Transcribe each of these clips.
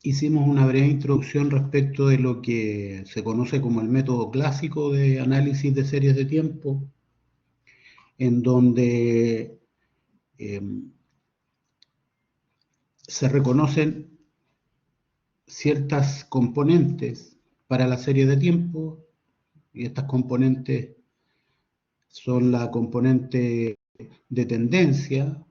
hicimos una breve introducción respecto de lo que se conoce como el método clásico de análisis de series de tiempo, en donde se reconocen ciertas componentes para la serie de tiempo, y estas componentes son la componente de tendencia,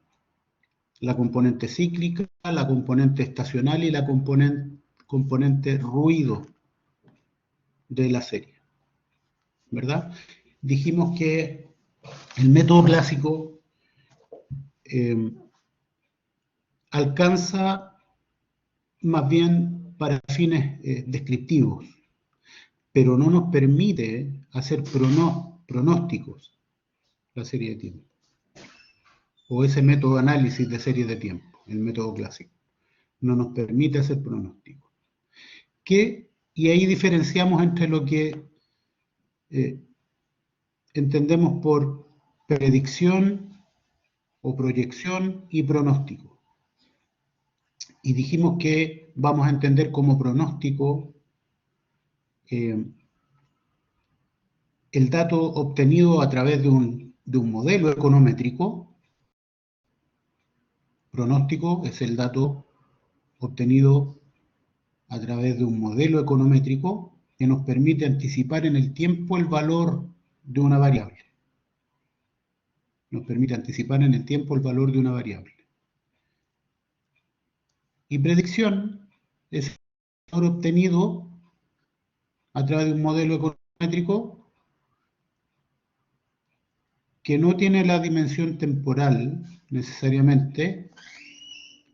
la componente cíclica, la componente estacional y la componente ruido de la serie, ¿verdad? Dijimos que el método clásico alcanza más bien para fines descriptivos, pero no nos permite hacer pronósticos la serie de tiempo, o ese método de análisis de serie de tiempo, el método clásico, no nos permite hacer pronósticos. Y ahí diferenciamos entre lo que entendemos por predicción o proyección y pronóstico. Y dijimos que vamos a entender como pronóstico el dato obtenido a través de un modelo econométrico. Pronóstico es el dato obtenido a través de un modelo econométrico que nos permite anticipar en el tiempo el valor de una variable. Nos permite anticipar en el tiempo el valor de una variable. Y predicción es el valor obtenido a través de un modelo econométrico que no tiene la dimensión temporal necesariamente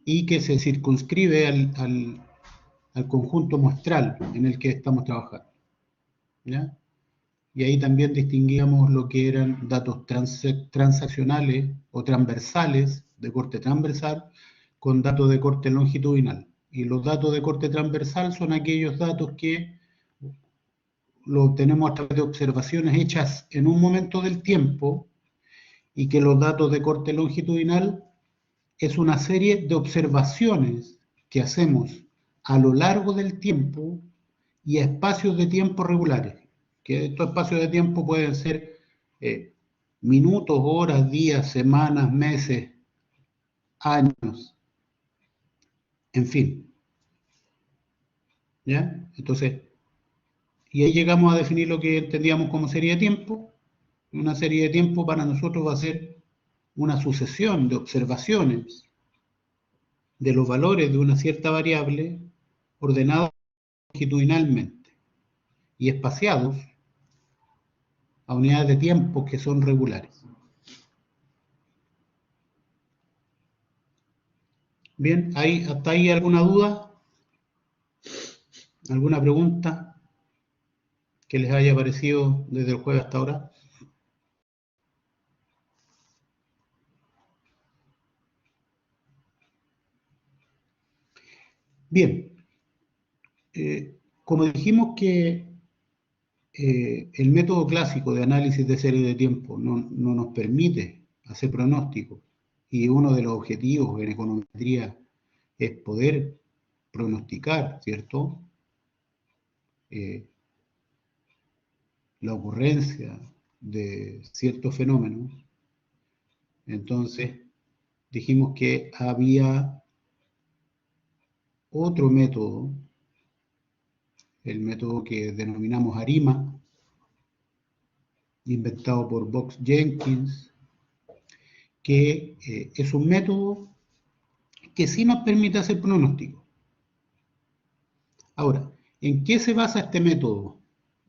y que se circunscribe al conjunto muestral en el que estamos trabajando, ¿ya? Y ahí también distinguíamos lo que eran datos transaccionales o transversales, de corte transversal, con datos de corte longitudinal. Y los datos de corte transversal son aquellos datos que lo obtenemos a través de observaciones hechas en un momento del tiempo, y que los datos de corte longitudinal es una serie de observaciones que hacemos a lo largo del tiempo y a espacios de tiempo regulares, que estos espacios de tiempo pueden ser minutos, horas, días, semanas, meses, años, en fin. ¿Ya? Entonces, y ahí llegamos a definir lo que entendíamos como serie de tiempo. Una serie de tiempo para nosotros va a ser una sucesión de observaciones de los valores de una cierta variable ordenados longitudinalmente y espaciados a unidades de tiempo que son regulares. Bien, ¿hasta ahí alguna duda? ¿Alguna pregunta que les haya parecido desde el jueves hasta ahora? Bien, como dijimos que el método clásico de análisis de serie de tiempo no nos permite hacer pronósticos, y uno de los objetivos en econometría es poder pronosticar, ¿cierto?, la ocurrencia de ciertos fenómenos. Entonces dijimos que había otro método, el método que denominamos ARIMA, inventado por Box-Jenkins, que es un método que sí nos permite hacer pronósticos. Ahora, ¿en qué se basa este método?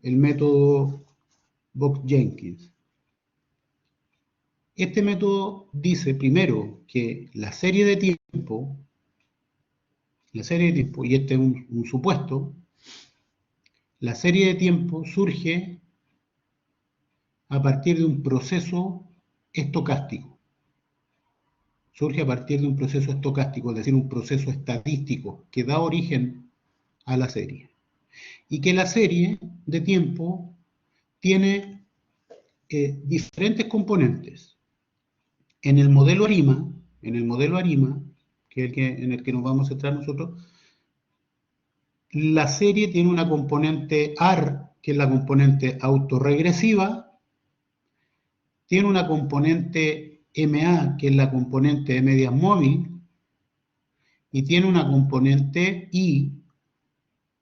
El método Box-Jenkins. Este método dice primero que la serie de tiempo, y este es un supuesto, la serie de tiempo surge a partir de un proceso estocástico. Surge a partir de un proceso estocástico, es decir, un proceso estadístico que da origen a la serie. Y que la serie de tiempo tiene diferentes componentes. En el modelo ARIMA, que es en el que nos vamos a centrar nosotros, la serie tiene una componente AR, que es la componente autorregresiva, tiene una componente MA, que es la componente de medias móvil, y tiene una componente I,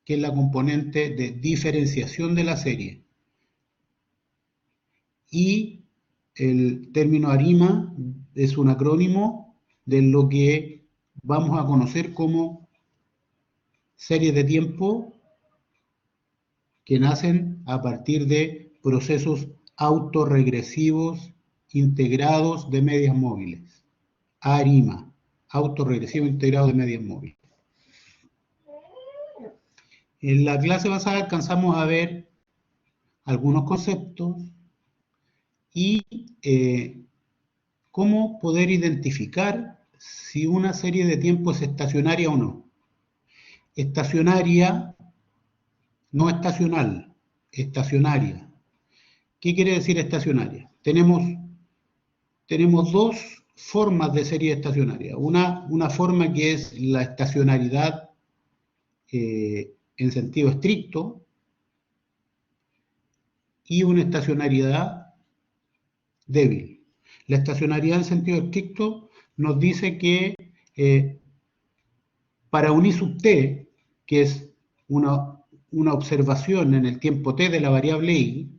que es la componente de diferenciación de la serie. Y el término ARIMA es un acrónimo de lo que vamos a conocer como series de tiempo que nacen a partir de procesos autorregresivos integrados de medias móviles. ARIMA, autorregresivo integrado de medias móviles. En la clase pasada alcanzamos a ver algunos conceptos y cómo poder identificar si una serie de tiempo es estacionaria o no. Estacionaria, no estacional, estacionaria. ¿Qué quiere decir estacionaria? Tenemos dos formas de serie estacionaria. Una forma que es la estacionariedad en sentido estricto y una estacionariedad débil. La estacionariedad en sentido estricto nos dice que para un I sub t, que es una observación en el tiempo t de la variable I,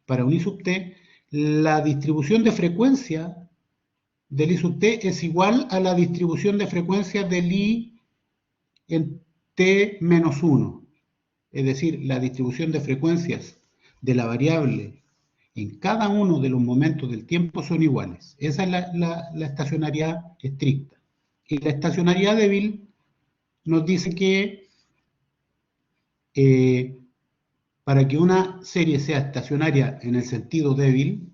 para un I sub t, la distribución de frecuencia del I sub t es igual a la distribución de frecuencia del I en t menos 1. Es decir, la distribución de frecuencias de la variable en cada uno de los momentos del tiempo son iguales. Esa es la estacionariedad estricta. Y la estacionariedad débil nos dice que para que una serie sea estacionaria en el sentido débil,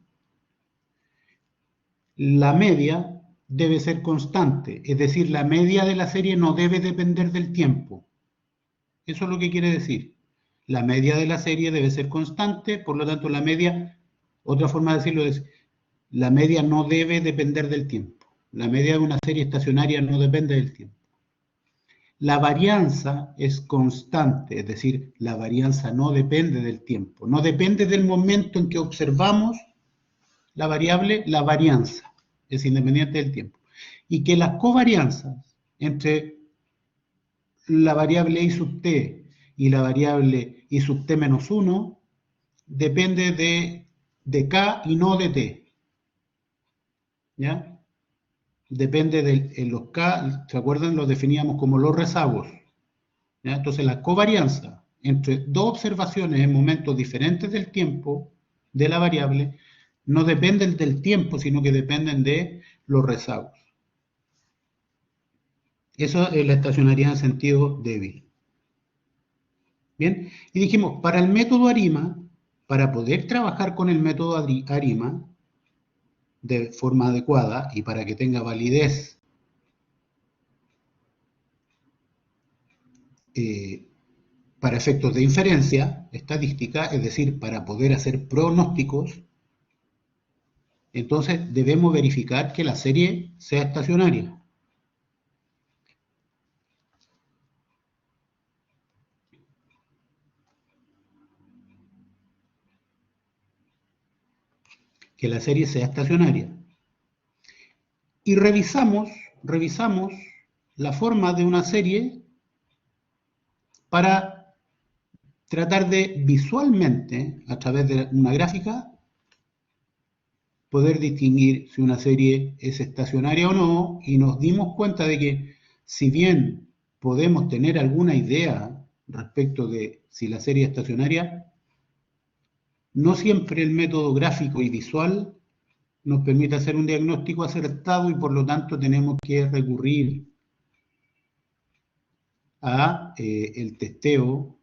la media debe ser constante, es decir, la media de la serie no debe depender del tiempo. Eso es lo que quiere decir. La media de la serie debe ser constante, por lo tanto la media, otra forma de decirlo es, la media no debe depender del tiempo. La media de una serie estacionaria no depende del tiempo. La varianza es constante, es decir, la varianza no depende del tiempo, no depende del momento en que observamos la variable, la varianza es independiente del tiempo. Y que las covarianzas entre la variable I sub t y la variable I sub t menos 1 depende de k y no de t. ¿Ya? Depende de los k, ¿se acuerdan? Los definíamos como los rezagos. ¿Ya? Entonces la covarianza entre dos observaciones en momentos diferentes del tiempo de la variable no dependen del tiempo, sino que dependen de los rezagos. Eso es la estacionariedad en sentido débil. Bien, y dijimos, para el método ARIMA, para poder trabajar con el método ARIMA de forma adecuada y para que tenga validez para efectos de inferencia estadística, es decir, para poder hacer pronósticos, entonces debemos verificar que la serie sea estacionaria. Que la serie sea estacionaria. Y revisamos la forma de una serie para tratar de visualmente, a través de una gráfica, poder distinguir si una serie es estacionaria o no, y nos dimos cuenta de que si bien podemos tener alguna idea respecto de si la serie es estacionaria, no siempre el método gráfico y visual nos permite hacer un diagnóstico acertado y por lo tanto tenemos que recurrir a el testeo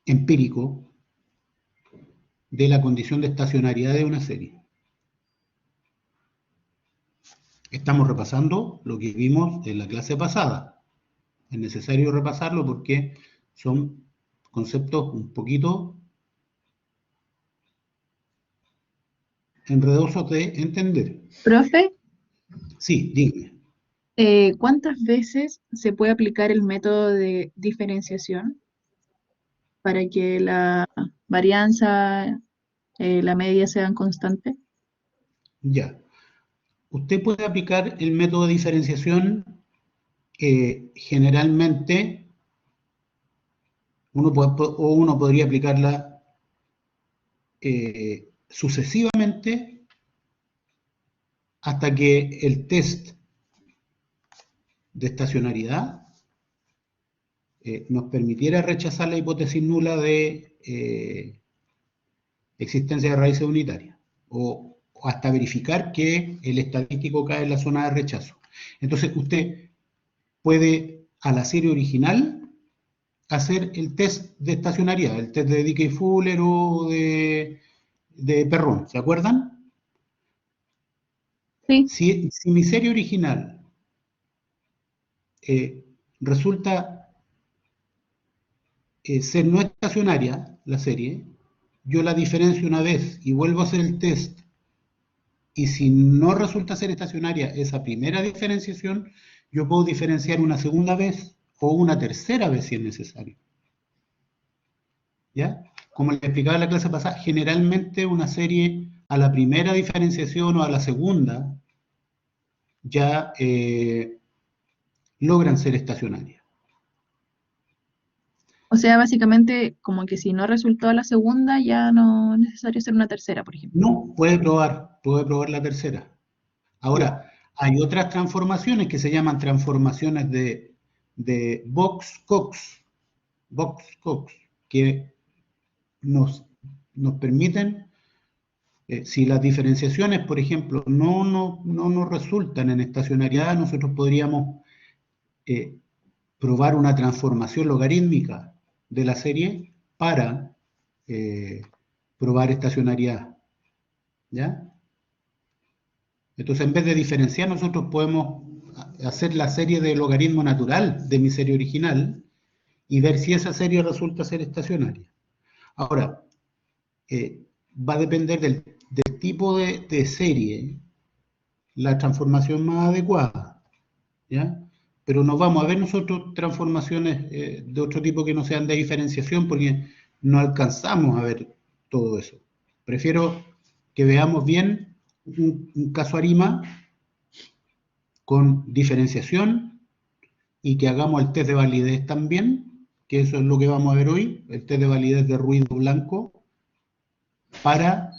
empírico de la condición de estacionariedad de una serie. Estamos repasando lo que vimos en la clase pasada. Es necesario repasarlo porque son conceptos un poquito enredosos de entender. Profe, Sí, dime. ¿Cuántas veces se puede aplicar el método de diferenciación para que la varianza, la media sean constantes? Ya. Usted puede aplicar el método de diferenciación generalmente, uno podría aplicarla sucesivamente hasta que el test de estacionariedad nos permitiera rechazar la hipótesis nula de existencia de raíces unitarias, o hasta verificar que el estadístico cae en la zona de rechazo. Entonces usted puede a la serie original hacer el test de estacionariedad, el test de Dickey-Fuller o de Perron, ¿se acuerdan? Sí. Si mi serie original resulta ser no estacionaria, la serie, yo la diferencio una vez y vuelvo a hacer el test, y si no resulta ser estacionaria esa primera diferenciación, yo puedo diferenciar una segunda vez o una tercera vez si es necesario. ¿Ya? Como les explicaba en la clase pasada, generalmente una serie a la primera diferenciación o a la segunda ya logran ser estacionarias. O sea, básicamente, como que si no resultó la segunda, ya no es necesario hacer una tercera, por ejemplo. No, puede probar la tercera. Ya. Ahora, hay otras transformaciones que se llaman transformaciones de Box-Cox, que nos permiten, si las diferenciaciones, por ejemplo, no nos resultan en estacionariedad, nosotros podríamos probar una transformación logarítmica de la serie para probar estacionariedad. ¿Ya? Entonces, en vez de diferenciar, nosotros podemos hacer la serie de logaritmo natural de mi serie original y ver si esa serie resulta ser estacionaria. Ahora, va a depender del tipo de serie la transformación más adecuada, ¿ya? Pero no vamos a ver nosotros transformaciones de otro tipo que no sean de diferenciación porque no alcanzamos a ver todo eso. Prefiero que veamos bien un caso ARIMA con diferenciación y que hagamos el test de validez también, que eso es lo que vamos a ver hoy, el test de validez de ruido blanco, para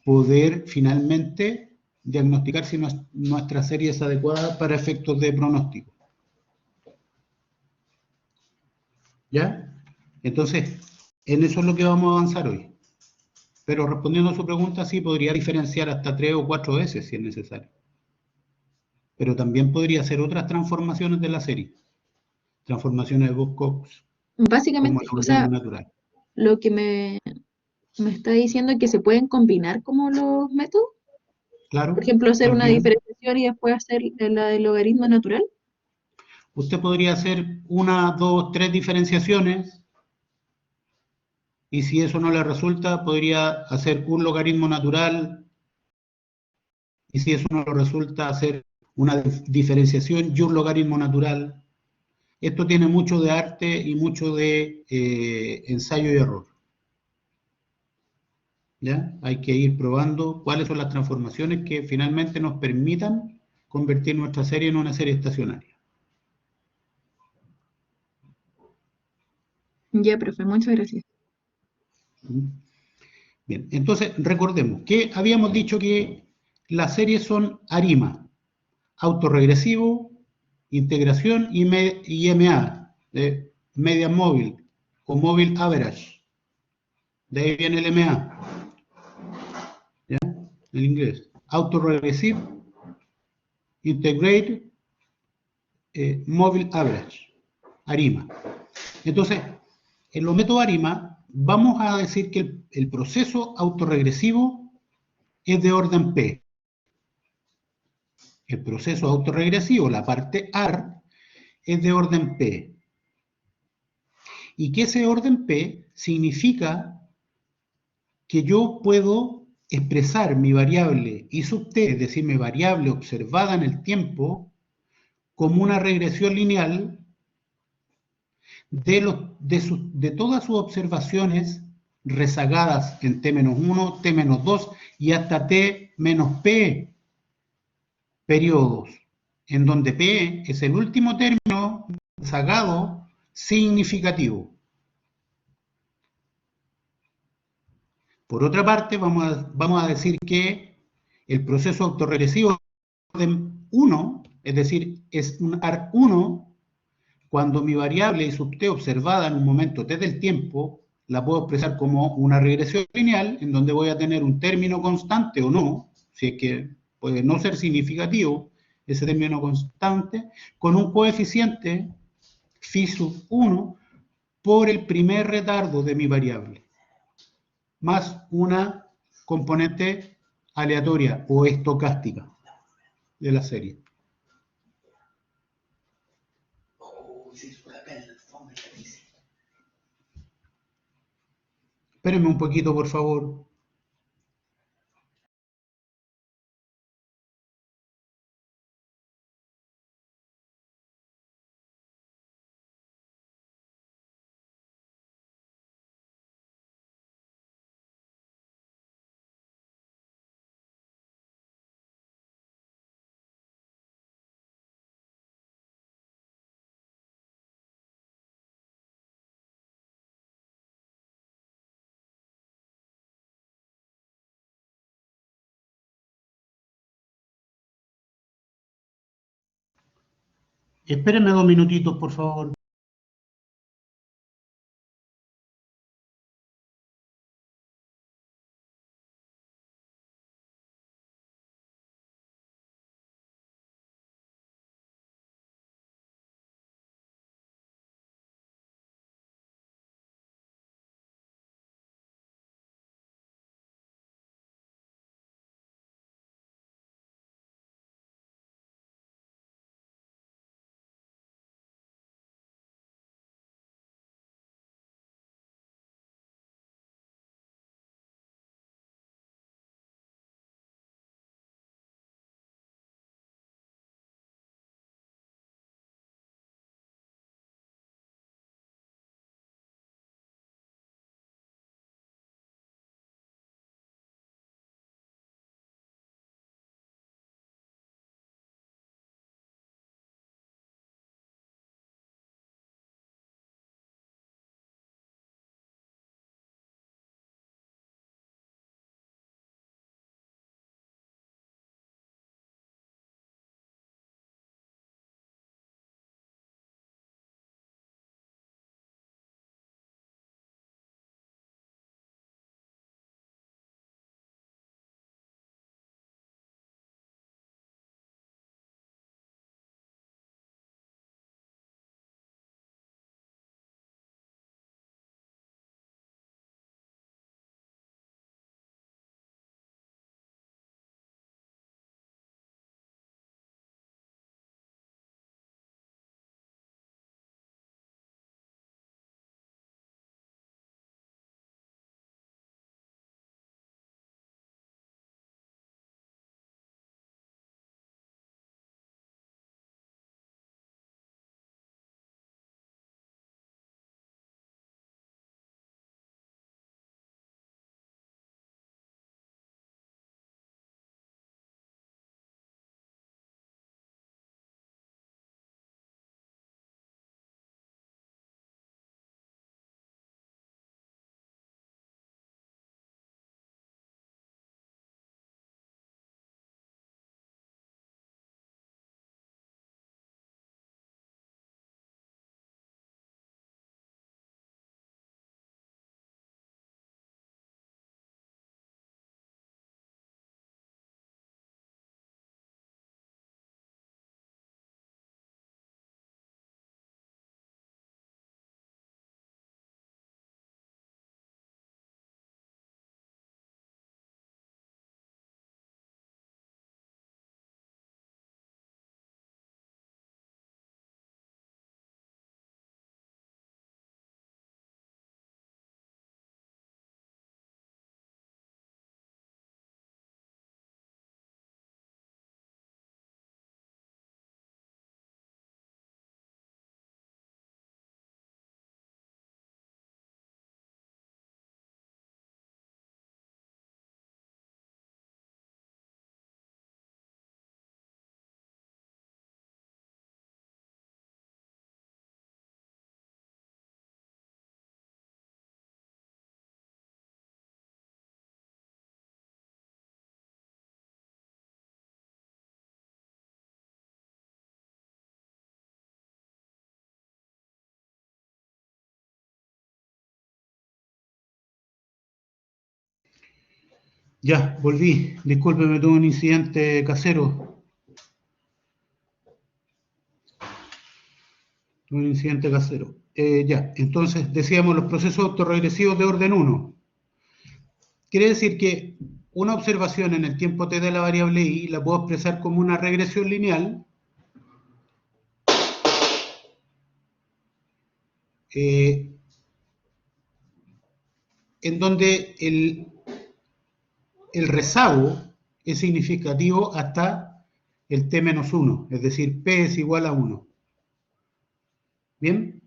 poder finalmente diagnosticar si nuestra serie es adecuada para efectos de pronóstico. ¿Ya? Entonces, en eso es lo que vamos a avanzar hoy. Pero respondiendo a su pregunta, sí, podría diferenciar hasta 3 o 4 veces si es necesario. Pero también podría hacer otras transformaciones de la serie. Transformaciones de Box-Cox como Básicamente, el o sea, logaritmo natural. lo que me está diciendo es que se pueden combinar como los métodos. Por Claro, ejemplo, hacer una también. diferenciación y después hacer la del logaritmo natural. Usted podría hacer 1, 2, 3 diferenciaciones y si eso no le resulta, podría hacer un logaritmo natural y si eso no le resulta, hacer una diferenciación y un logaritmo natural. Esto tiene mucho de arte y mucho de ensayo y error. ¿Ya? Hay que ir probando cuáles son las transformaciones que finalmente nos permitan convertir nuestra serie en una serie estacionaria. Ya, profe, muchas gracias. Bien, entonces recordemos que habíamos dicho que las series son ARIMA, autorregresivo, integración y MA, media móvil o móvil average. De ahí viene el MA, ¿ya? En inglés. Autoregressive, integrate, móvil average, ARIMA. Entonces, en los métodos ARIMA, vamos a decir que el proceso autorregresivo es de orden P. El proceso autorregresivo, la parte AR, es de orden P. Y que ese orden P significa que yo puedo expresar mi variable I sub t, es decir, mi variable observada en el tiempo, como una regresión lineal de todas sus observaciones rezagadas en T-1, T-2 y hasta T-P periodos, en donde P es el último término rezagado significativo. Por otra parte, vamos a decir que el proceso autorregresivo de orden 1, es decir, es un ARC1, cuando mi variable y sub t observada en un momento t del tiempo, la puedo expresar como una regresión lineal, en donde voy a tener un término constante o no, si es que puede no ser significativo ese término constante, con un coeficiente phi sub 1 por el primer retardo de mi variable, más una componente aleatoria o estocástica de la serie. Espérenme un poquito, por favor. Espérenme 2 minutitos, por favor. Ya, volví. Discúlpeme, tuve un incidente casero. Ya, entonces decíamos los procesos autorregresivos de orden 1. Quiere decir que una observación en el tiempo t de la variable y la puedo expresar como una regresión lineal en donde el rezago es significativo hasta el t-1, es decir, p es igual a 1. ¿Bien?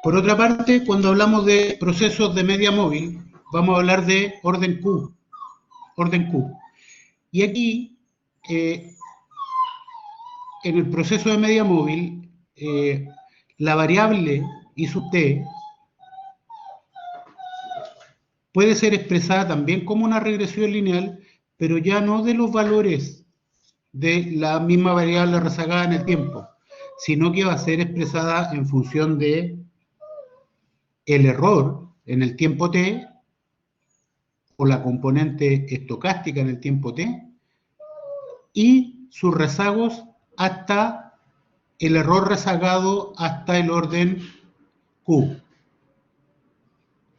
Por otra parte, cuando hablamos de procesos de media móvil, vamos a hablar de orden Q. Orden Q. Y aquí, en el proceso de media móvil, la variable I sub t puede ser expresada también como una regresión lineal, pero ya no de los valores de la misma variable rezagada en el tiempo, sino que va a ser expresada en función de el error en el tiempo t o la componente estocástica en el tiempo t y sus rezagos hasta el error rezagado hasta el orden q.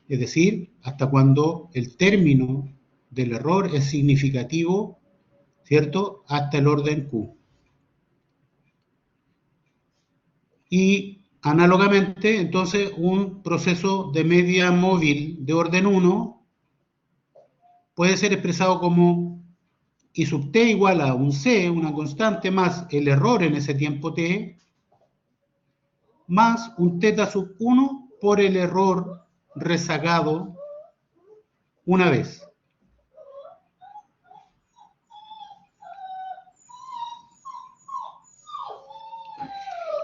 Es decir, hasta cuando el término del error es significativo, ¿cierto?, hasta el orden q. Y análogamente, entonces, un proceso de media móvil de orden 1 puede ser expresado como I sub t igual a un c, una constante, más el error en ese tiempo t, más un θ sub 1 por el error rezagado una vez.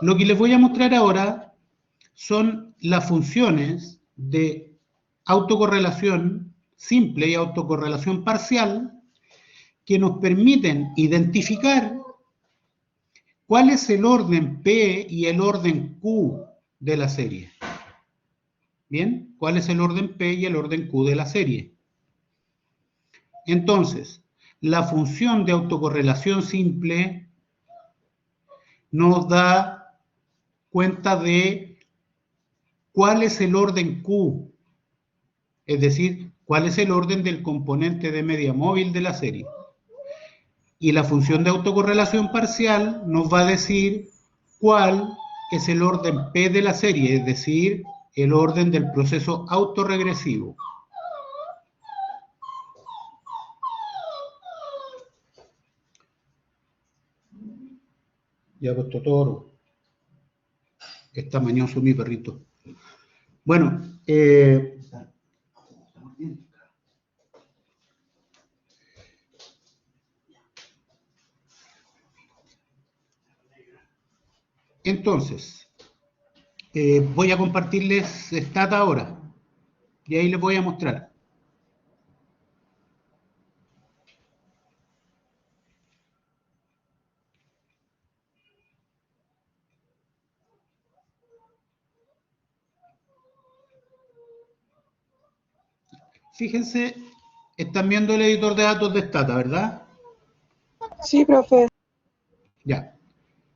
Lo que les voy a mostrar ahora son las funciones de autocorrelación simple y autocorrelación parcial que nos permiten identificar cuál es el orden P y el orden Q de la serie. ¿Bien? ¿Cuál es el orden P y el orden Q de la serie? Entonces, la función de autocorrelación simple nos da cuenta de cuál es el orden Q, es decir, cuál es el orden del componente de media móvil de la serie. Y la función de autocorrelación parcial nos va a decir cuál es el orden P de la serie, es decir, el orden del proceso autorregresivo. Ya puesto toro. Está mañoso mi perrito. Bueno, entonces, voy a compartirles Stata ahora. Y ahí les voy a mostrar. Fíjense, están viendo el editor de datos de Stata, ¿verdad? Sí, profe. Ya.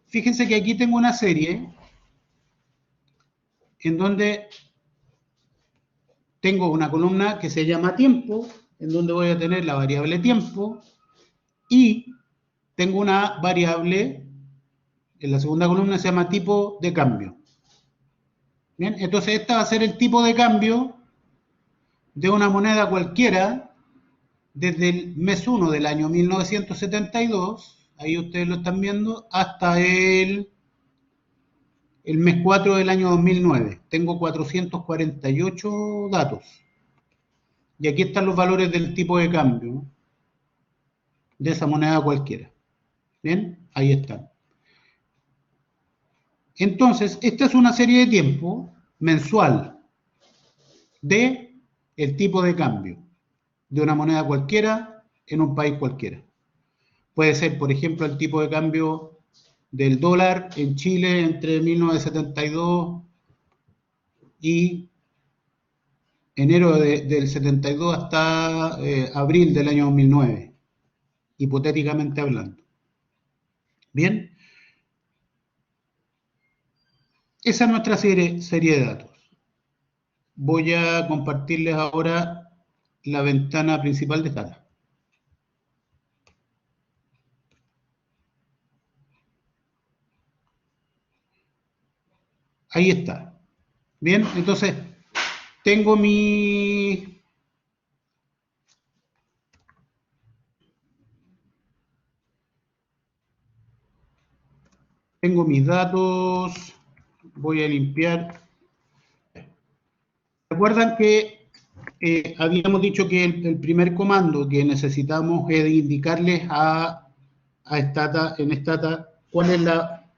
Fíjense que aquí tengo una serie en donde tengo una columna que se llama tiempo, en donde voy a tener la variable tiempo, y tengo una variable, en la segunda columna se llama tipo de cambio. Bien, entonces esta va a ser el tipo de cambio de una moneda cualquiera desde el mes 1 del año 1972, ahí ustedes lo están viendo, hasta el mes 4 del año 2009. Tengo 448 datos. Y aquí están los valores del tipo de cambio de esa moneda cualquiera. ¿Bien? Ahí están. Entonces, esta es una serie de tiempo mensual de el tipo de cambio de una moneda cualquiera en un país cualquiera. Puede ser, por ejemplo, el tipo de cambio del dólar en Chile entre 1972 y enero del 72 hasta abril del año 2009, hipotéticamente hablando. Bien, esa es nuestra serie de datos. Voy a compartirles ahora la ventana principal de Stata. Ahí está. Bien, entonces tengo mis datos. Voy a limpiar. Recuerdan que habíamos dicho que el primer comando que necesitamos es indicarles a Stata, en Stata, cuál es la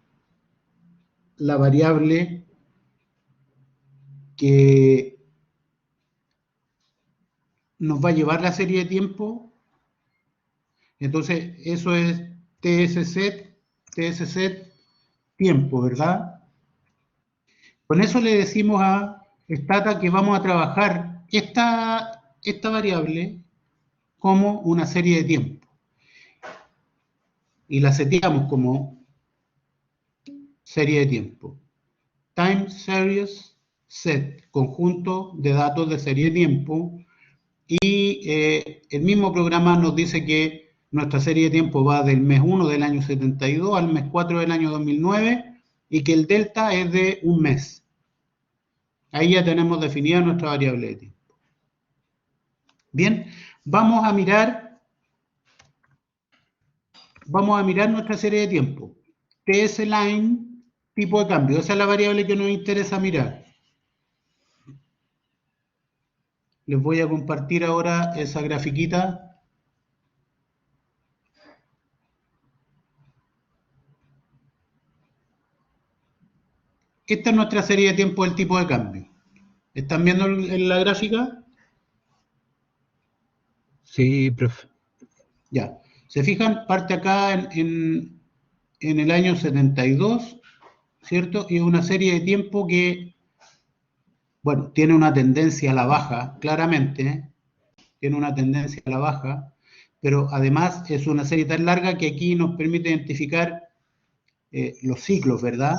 variable que nos va a llevar la serie de tiempo. Entonces, eso es tsset tiempo, ¿verdad? Con eso le decimos a Stata que vamos a trabajar esta variable como una serie de tiempo. Y la seteamos como serie de tiempo. Time Series Set, conjunto de datos de serie de tiempo. Y el mismo programa nos dice que nuestra serie de tiempo va del mes 1 del año 72 al mes 4 del año 2009 y que el delta es de un mes. Ahí ya tenemos definida nuestra variable de tiempo. Bien, vamos a mirar nuestra serie de tiempo. TSLine, tipo de cambio. Esa es la variable que nos interesa mirar. Les voy a compartir ahora esa grafiquita. Esta es nuestra serie de tiempo del tipo de cambio. ¿Están viendo en la gráfica? Sí, profe. Ya. ¿Se fijan? Parte acá en el año 72, ¿cierto? Y una serie de tiempo que, bueno, tiene una tendencia a la baja, claramente, ¿eh? Tiene una tendencia a la baja, pero además es una serie tan larga que aquí nos permite identificar los ciclos, ¿verdad?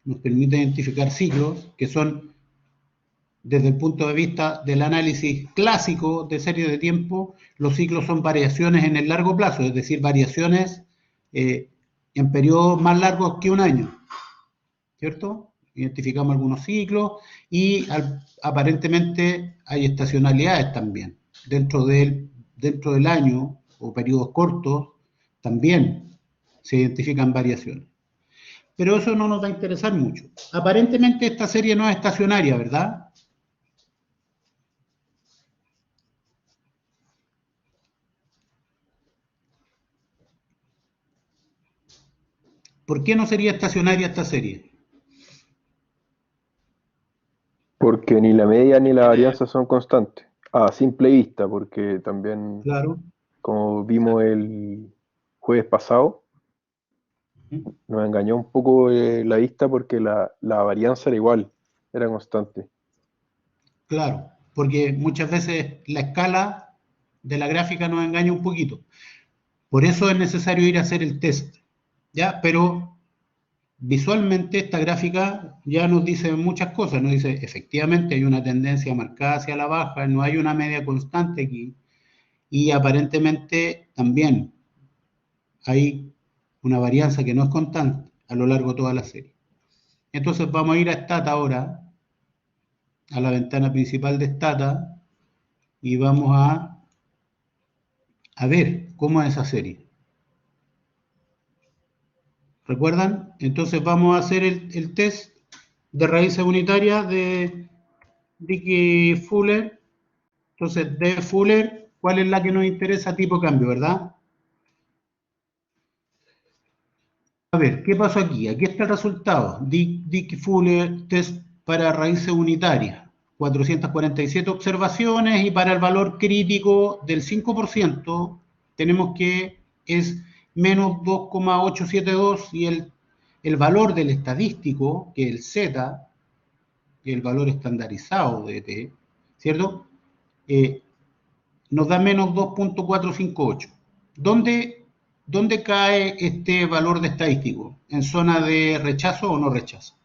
Nos permite identificar ciclos que son, desde el punto de vista del análisis clásico de series de tiempo, los ciclos son variaciones en el largo plazo, es decir, variaciones en periodos más largos que un año, ¿cierto? Identificamos algunos ciclos y aparentemente hay estacionalidades también. Dentro del año o periodos cortos también se identifican variaciones. Pero eso no nos va a interesar mucho. Aparentemente esta serie no es estacionaria, ¿verdad? ¿Por qué no sería estacionaria esta serie? Porque ni la media ni la varianza son constantes. A simple vista, porque también, Claro. como vimos el jueves pasado, nos engañó un poco la vista porque la varianza era igual, era constante. Claro, porque muchas veces la escala de la gráfica nos engaña un poquito. Por eso es necesario ir a hacer el test, ¿ya? Pero visualmente esta gráfica ya nos dice muchas cosas. Nos dice, efectivamente, hay una tendencia marcada hacia la baja, no hay una media constante aquí, y aparentemente también hay una varianza que no es constante a lo largo de toda la serie. Entonces vamos a ir a Stata ahora, a la ventana principal de Stata, y vamos a ver cómo es esa serie. ¿Recuerdan? Entonces vamos a hacer el test de raíces unitarias de Dickey Fuller. Entonces, de Fuller, ¿cuál es la que nos interesa? Tipo cambio, ¿verdad? A ver, ¿qué pasó aquí? Aquí está el resultado. Dickey Fuller, test para raíces unitarias. 447 observaciones y para el valor crítico del 5% tenemos que es menos 2,872 y el valor del estadístico, que es el Z, que es el valor estandarizado de T, ¿cierto? Nos da menos 2,458. ¿Dónde cae este valor de estadístico? ¿En zona de rechazo o no rechazo?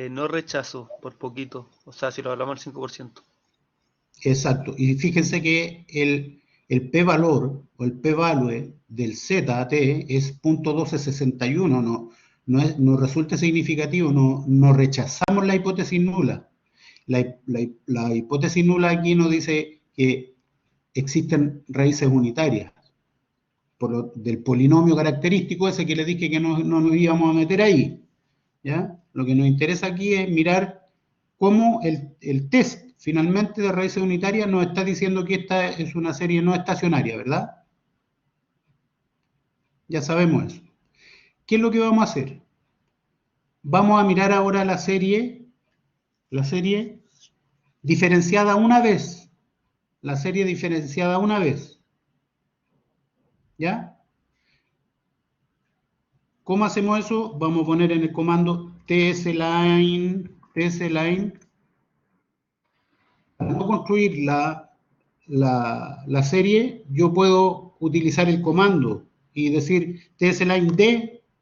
No rechazo por poquito, o sea, si lo hablamos al 5%. Exacto. Y fíjense que el p-valor o el p-value del ZT es 0.1261, no resulta significativo, no rechazamos la hipótesis nula. La hipótesis nula aquí nos dice que existen raíces unitarias del polinomio característico ese que les dije que no nos íbamos a meter ahí, ¿ya? Lo que nos interesa aquí es mirar cómo el test finalmente de raíces unitarias nos está diciendo que esta es una serie no estacionaria, ¿verdad? Ya sabemos eso. ¿Qué es lo que vamos a hacer? Vamos a mirar ahora la serie diferenciada una vez. La serie diferenciada una vez. ¿Ya? ¿Cómo hacemos eso? Vamos a poner en el comando tsline, para no construir la serie, yo puedo utilizar el comando y decir tsline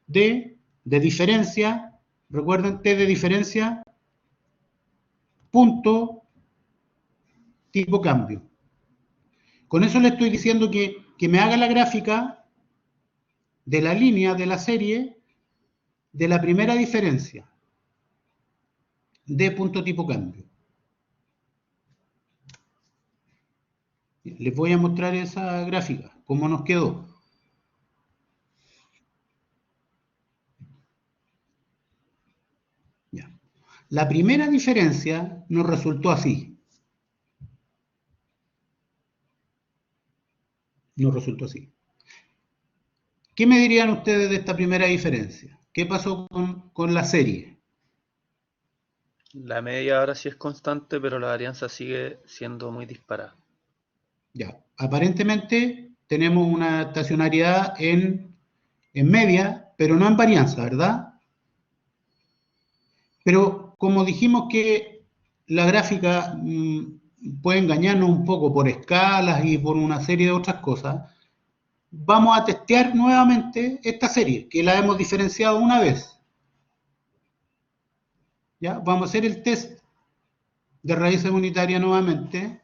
de diferencia, recuerden, t de diferencia, punto, tipo cambio. Con eso le estoy diciendo que me haga la gráfica de la línea de la serie de la primera diferencia de punto tipo cambio. Les voy a mostrar esa gráfica, cómo nos quedó. Ya. La primera diferencia nos resultó así. Nos resultó así. ¿Qué me dirían ustedes de esta primera diferencia? ¿Qué pasó con la serie? La media ahora sí es constante, pero la varianza sigue siendo muy disparada. Ya, aparentemente tenemos una estacionariedad en media, pero no en varianza, ¿verdad? Pero como dijimos que la gráfica puede engañarnos un poco por escalas y por una serie de otras cosas, vamos a testear nuevamente esta serie, que la hemos diferenciado una vez. ¿Ya? Vamos a hacer el test de raíces unitarias nuevamente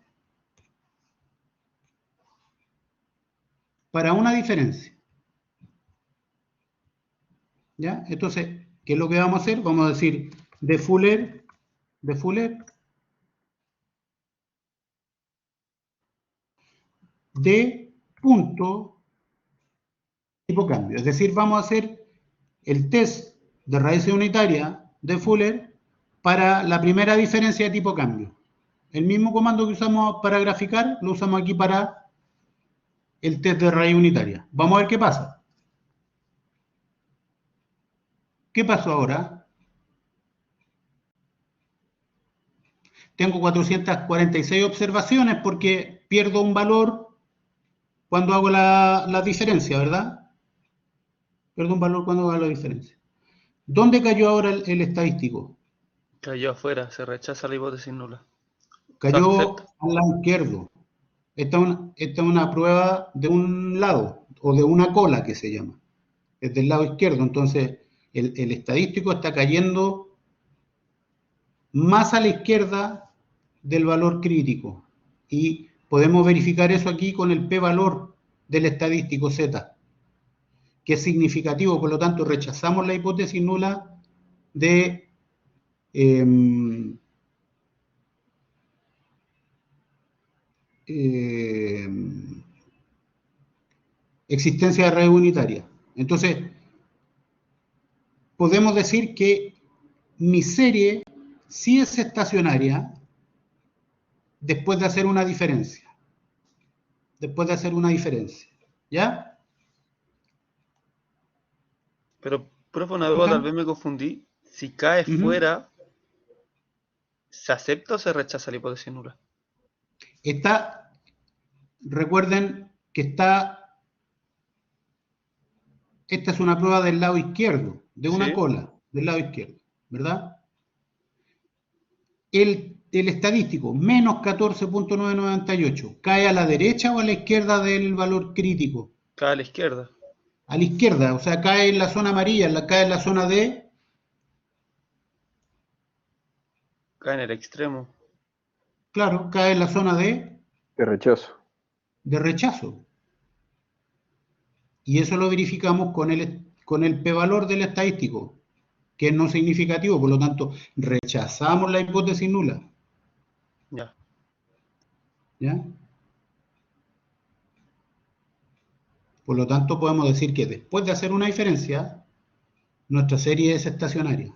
para una diferencia. ¿Ya? Entonces, ¿qué es lo que vamos a hacer? Vamos a decir de Fuller de punto tipo cambio. Es decir, vamos a hacer el test de raíces unitarias de Fuller para la primera diferencia de tipo cambio. El mismo comando que usamos para graficar, lo usamos aquí para el test de raíz unitaria. Vamos a ver qué pasa. ¿Qué pasó ahora? Tengo 446 observaciones porque pierdo un valor cuando hago la diferencia, ¿verdad? Pierdo un valor cuando hago la diferencia. ¿Dónde cayó ahora el estadístico? Cayó afuera, se rechaza la hipótesis nula. Cayó al lado izquierdo. Esta es una prueba de un lado, o de una cola que se llama. Es del lado izquierdo, entonces el estadístico está cayendo más a la izquierda del valor crítico. Y podemos verificar eso aquí con el p-valor del estadístico Z, que es significativo, por lo tanto rechazamos la hipótesis nula de existencia de red unitaria. Entonces, podemos decir que mi serie sí es estacionaria después de hacer una diferencia. Después de hacer una diferencia. ¿Ya? Pero, profe, una duda, tal vez me confundí. Si cae Ujú. fuera, ¿se acepta o se rechaza la hipótesis nula? Recuerden que esta es una prueba del lado izquierdo, de una Sí. cola, del lado izquierdo, ¿verdad? El estadístico, menos 14.998, ¿cae a la derecha o a la izquierda del valor crítico? Cae a la izquierda. A la izquierda, o sea, cae en la zona amarilla, cae en la zona Cae en el extremo. claro, cae en la zona De rechazo. de rechazo. Y eso lo verificamos con el p-valor del estadístico, que es no significativo, por lo tanto, rechazamos la hipótesis nula. Ya. ¿Ya? Por lo tanto, podemos decir que después de hacer una diferencia, nuestra serie es estacionaria.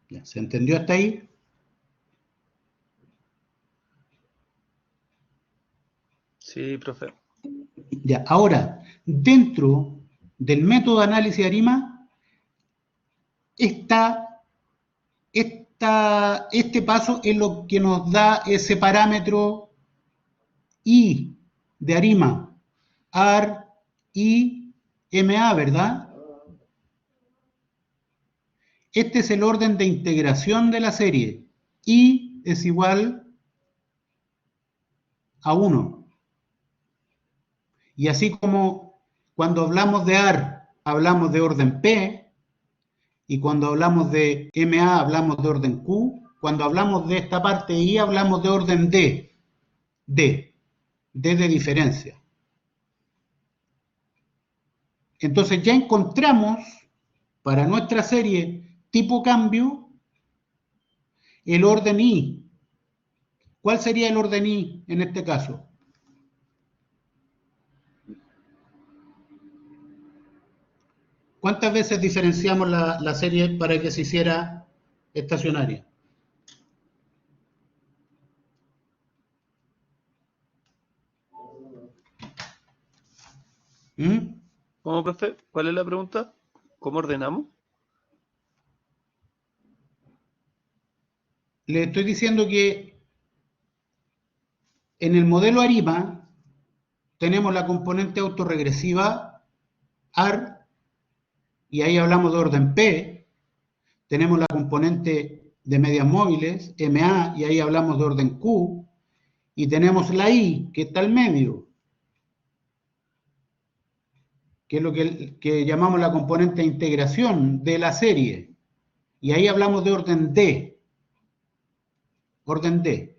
¿Ya? ¿Se entendió hasta ahí? Sí, profe. Ya. Ahora, dentro del método de análisis de ARIMA, este paso es lo que nos da ese parámetro I de ARIMA, AR, I, MA, ¿verdad? Este es el orden de integración de la serie. I es igual a 1. Y así como cuando hablamos de AR, hablamos de orden P, y cuando hablamos de MA, hablamos de orden Q, cuando hablamos de esta parte I, hablamos de orden D. D de diferencia. Entonces ya encontramos para nuestra serie tipo cambio el orden I. ¿Cuál sería el orden I en este caso? ¿Cuántas veces diferenciamos la serie para que se hiciera estacionaria? ¿Mm? ¿Cómo, profe? ¿Cuál es la pregunta? ¿Cómo ordenamos? Le estoy diciendo que en el modelo ARIMA tenemos la componente autorregresiva AR, y ahí hablamos de orden P. Tenemos la componente de medias móviles, MA, y ahí hablamos de orden Q. Y tenemos la I, que está al medio, que es lo que llamamos la componente de integración de la serie. Y ahí hablamos de orden D. Orden D.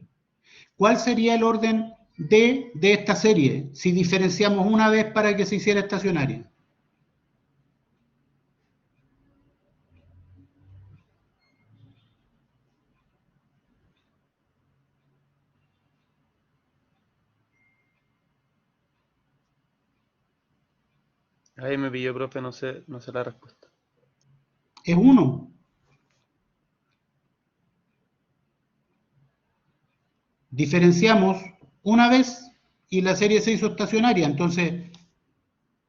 ¿Cuál sería el orden D de esta serie si diferenciamos una vez para que se hiciera estacionaria? Ahí me pilló, profe, no sé la respuesta. Es 1. Diferenciamos una vez y la serie se hizo estacionaria. Entonces,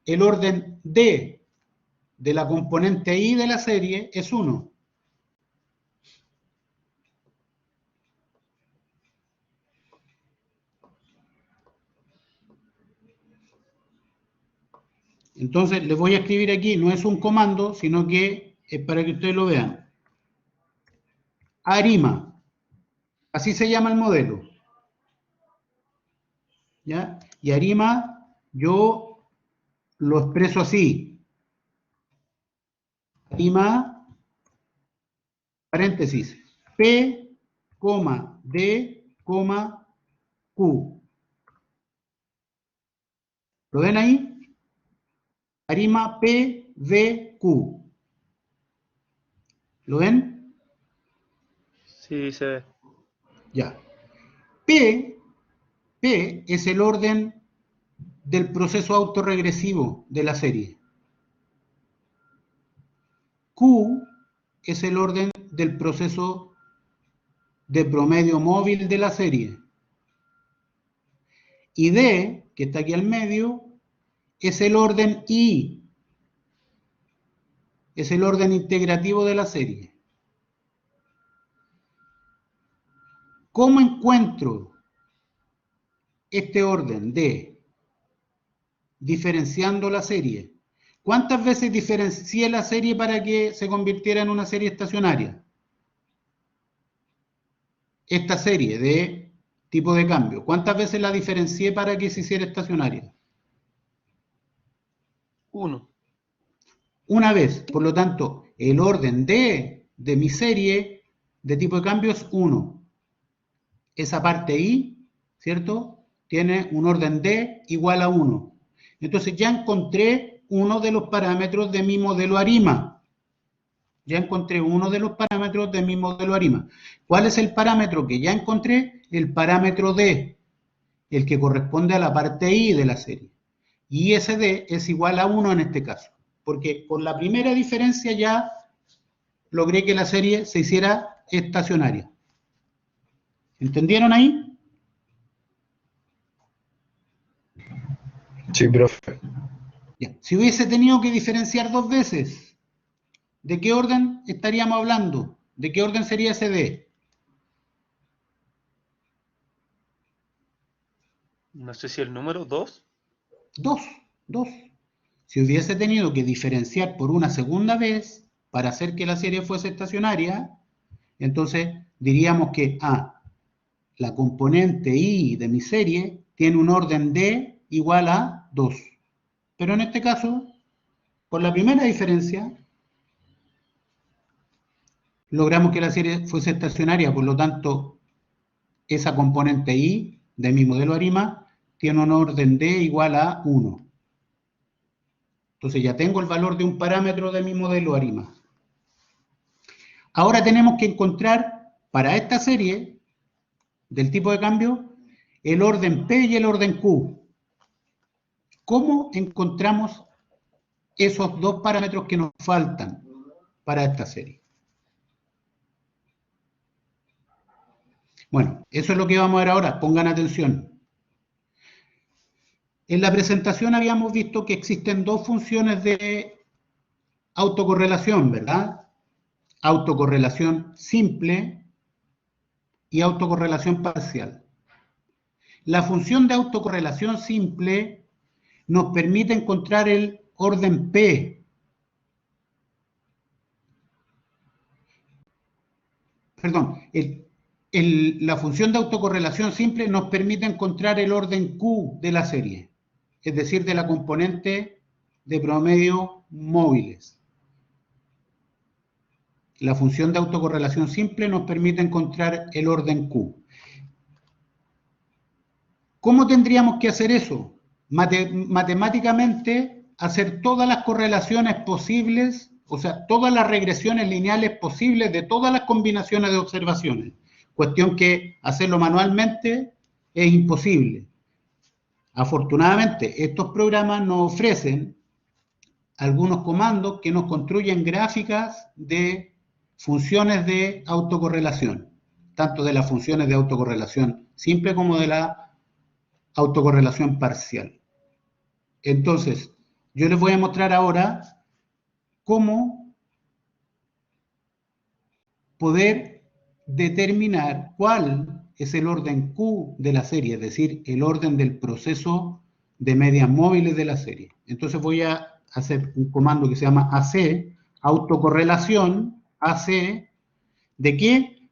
el orden D de la componente I de la serie es 1. Entonces, les voy a escribir aquí, no es un comando, sino que es para que ustedes lo vean. ARIMA, así se llama el modelo. ¿Ya? Y ARIMA yo lo expreso así. ARIMA, paréntesis, P, D, Q. ¿Lo ven ahí? ARIMA P, V, Q. ¿Lo ven? Sí, se ve. Ya. P es el orden del proceso autorregresivo de la serie. Q es el orden del proceso de promedio móvil de la serie. Y D, que está aquí al medio, es el orden I. es el orden integrativo de la serie. ¿Cómo encuentro este orden D? Diferenciando la serie. ¿Cuántas veces diferencié la serie para que se convirtiera en una serie estacionaria? Esta serie de tipo de cambio, ¿cuántas veces la diferencié para que se hiciera estacionaria? 1. Una vez. Por lo tanto, el orden D de mi serie de tipo de cambio es 1. Esa parte I, ¿cierto? Tiene un orden D igual a 1. Entonces ya encontré uno de los parámetros de mi modelo ARIMA. Ya encontré uno de los parámetros de mi modelo ARIMA. ¿Cuál es el parámetro que ya encontré? El parámetro D, el que corresponde a la parte I de la serie. Y ese D es igual a 1 en este caso, porque por la primera diferencia ya logré que la serie se hiciera estacionaria. ¿Entendieron ahí? Sí, profe. Ya. Si hubiese tenido que diferenciar 2 veces, ¿de qué orden estaríamos hablando? ¿De qué orden sería ese D? No sé si el número 2. 2. Si hubiese tenido que diferenciar por una segunda vez para hacer que la serie fuese estacionaria, entonces diríamos que la componente I de mi serie tiene un orden D igual a 2. Pero en este caso, por la primera diferencia, logramos que la serie fuese estacionaria, por lo tanto, esa componente I de mi modelo ARIMA tiene un orden D igual a 1. Entonces ya tengo el valor de un parámetro de mi modelo ARIMA. Ahora tenemos que encontrar para esta serie del tipo de cambio el orden P y el orden Q. ¿Cómo encontramos esos dos parámetros que nos faltan para esta serie? Bueno, eso es lo que vamos a ver ahora. Pongan atención. En la presentación habíamos visto que existen dos funciones de autocorrelación, ¿verdad? Autocorrelación simple y autocorrelación parcial. La función de autocorrelación simple nos permite encontrar el orden P. Perdón, la función de autocorrelación simple nos permite encontrar el orden Q de la serie, es decir, de la componente de promedio móviles. La función de autocorrelación simple nos permite encontrar el orden Q. ¿Cómo tendríamos que hacer eso? Matemáticamente, hacer todas las correlaciones posibles, o sea, todas las regresiones lineales posibles de todas las combinaciones de observaciones. Cuestión que hacerlo manualmente es imposible. Afortunadamente, estos programas nos ofrecen algunos comandos que nos construyen gráficas de funciones de autocorrelación, tanto de las funciones de autocorrelación simple como de la autocorrelación parcial. Entonces, yo les voy a mostrar ahora cómo poder determinar cuál es el orden Q de la serie, es decir, el orden del proceso de medias móviles de la serie. Entonces voy a hacer un comando que se llama AC, autocorrelación, AC, ¿de qué?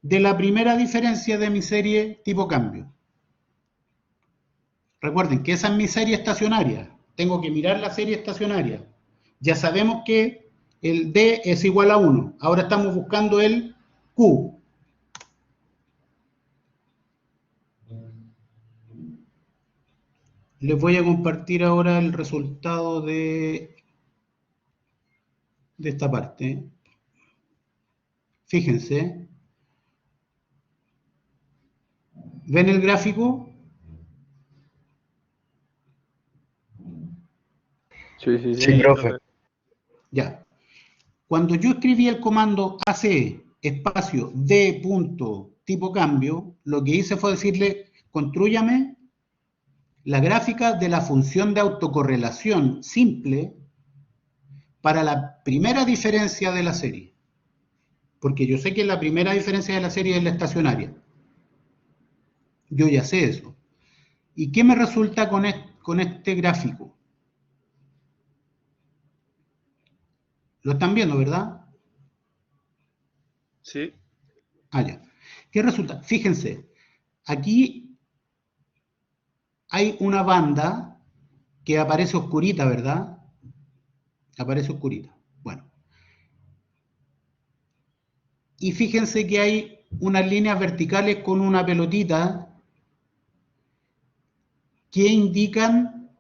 De la primera diferencia de mi serie tipo cambio. Recuerden que esa es mi serie estacionaria. Tengo que mirar la serie estacionaria. Ya sabemos que el D es igual a 1. Ahora estamos buscando el Q. Les voy a compartir ahora el resultado de esta parte. Fíjense. ¿Ven el gráfico? Sí, profe. Ya. Cuando yo escribí el comando AC espacio D punto tipo cambio, lo que hice fue decirle, constrúyame la gráfica de la función de autocorrelación simple para la primera diferencia de la serie. Porque yo sé que la primera diferencia de la serie es la estacionaria. Yo ya sé eso. ¿Y qué me resulta con este gráfico? Lo están viendo, ¿verdad? Sí. Ah, ya. ¿Qué resulta? Fíjense, aquí hay una banda que aparece oscurita, ¿verdad? Aparece oscurita. Bueno. Y fíjense que hay unas líneas verticales con una pelotita que indican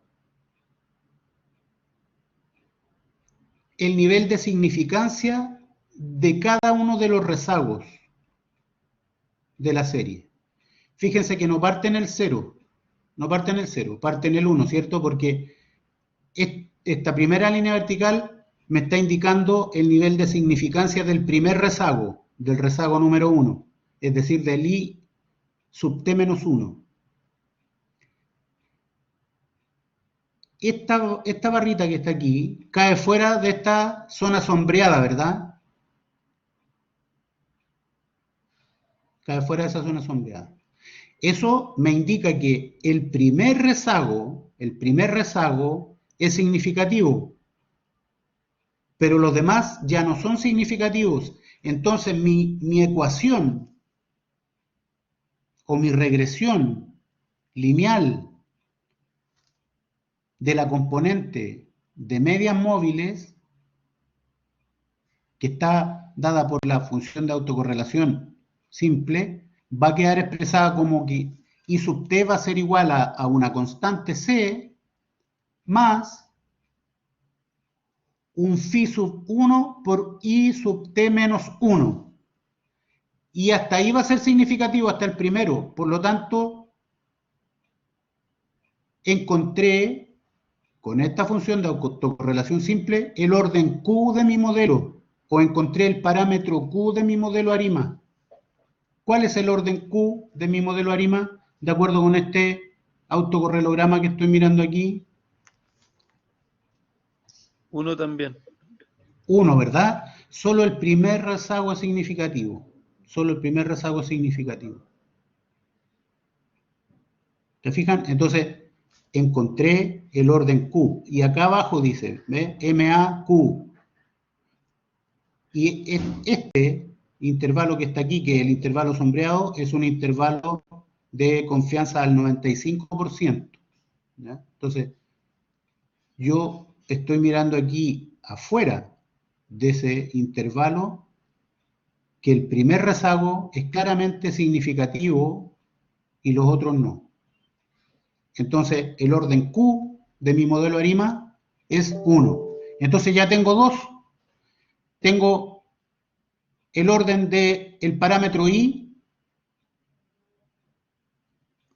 el nivel de significancia de cada uno de los rezagos de la serie. Fíjense que no parte en el 0, no parte en el 0, parte en el 1, ¿cierto? Porque esta primera línea vertical me está indicando el nivel de significancia del primer rezago, del rezago número 1, es decir, del I sub T menos 1. Esta barrita que está aquí cae fuera de esta zona sombreada, ¿verdad? Cae fuera de esa zona sombreada. Eso me indica que el primer rezago es significativo, pero los demás ya no son significativos. Entonces mi ecuación o mi regresión lineal de la componente de medias móviles, que está dada por la función de autocorrelación simple, va a quedar expresada como que I sub t va a ser igual a una constante C más un phi sub 1 por I sub t menos 1. Y hasta ahí va a ser significativo, hasta el primero. Por lo tanto, encontré con esta función de autocorrelación simple el orden Q de mi modelo, o encontré el parámetro Q de mi modelo ARIMA. ¿Cuál es el orden Q de mi modelo ARIMA? De acuerdo con este autocorrelograma que estoy mirando aquí. 1 también. 1, ¿verdad? Solo el primer rezago es significativo. Solo el primer rezago es significativo. ¿Se fijan? Entonces, encontré el orden Q. Y acá abajo dice, ¿ve? MAQ. Y este intervalo que está aquí, que es el intervalo sombreado, es un intervalo de confianza al 95%. ¿Ya? Entonces, yo estoy mirando aquí afuera de ese intervalo que el primer rezago es claramente significativo y los otros no. Entonces, el orden Q de mi modelo ARIMA es 1. Entonces ya tengo dos. Tengo el orden del parámetro I,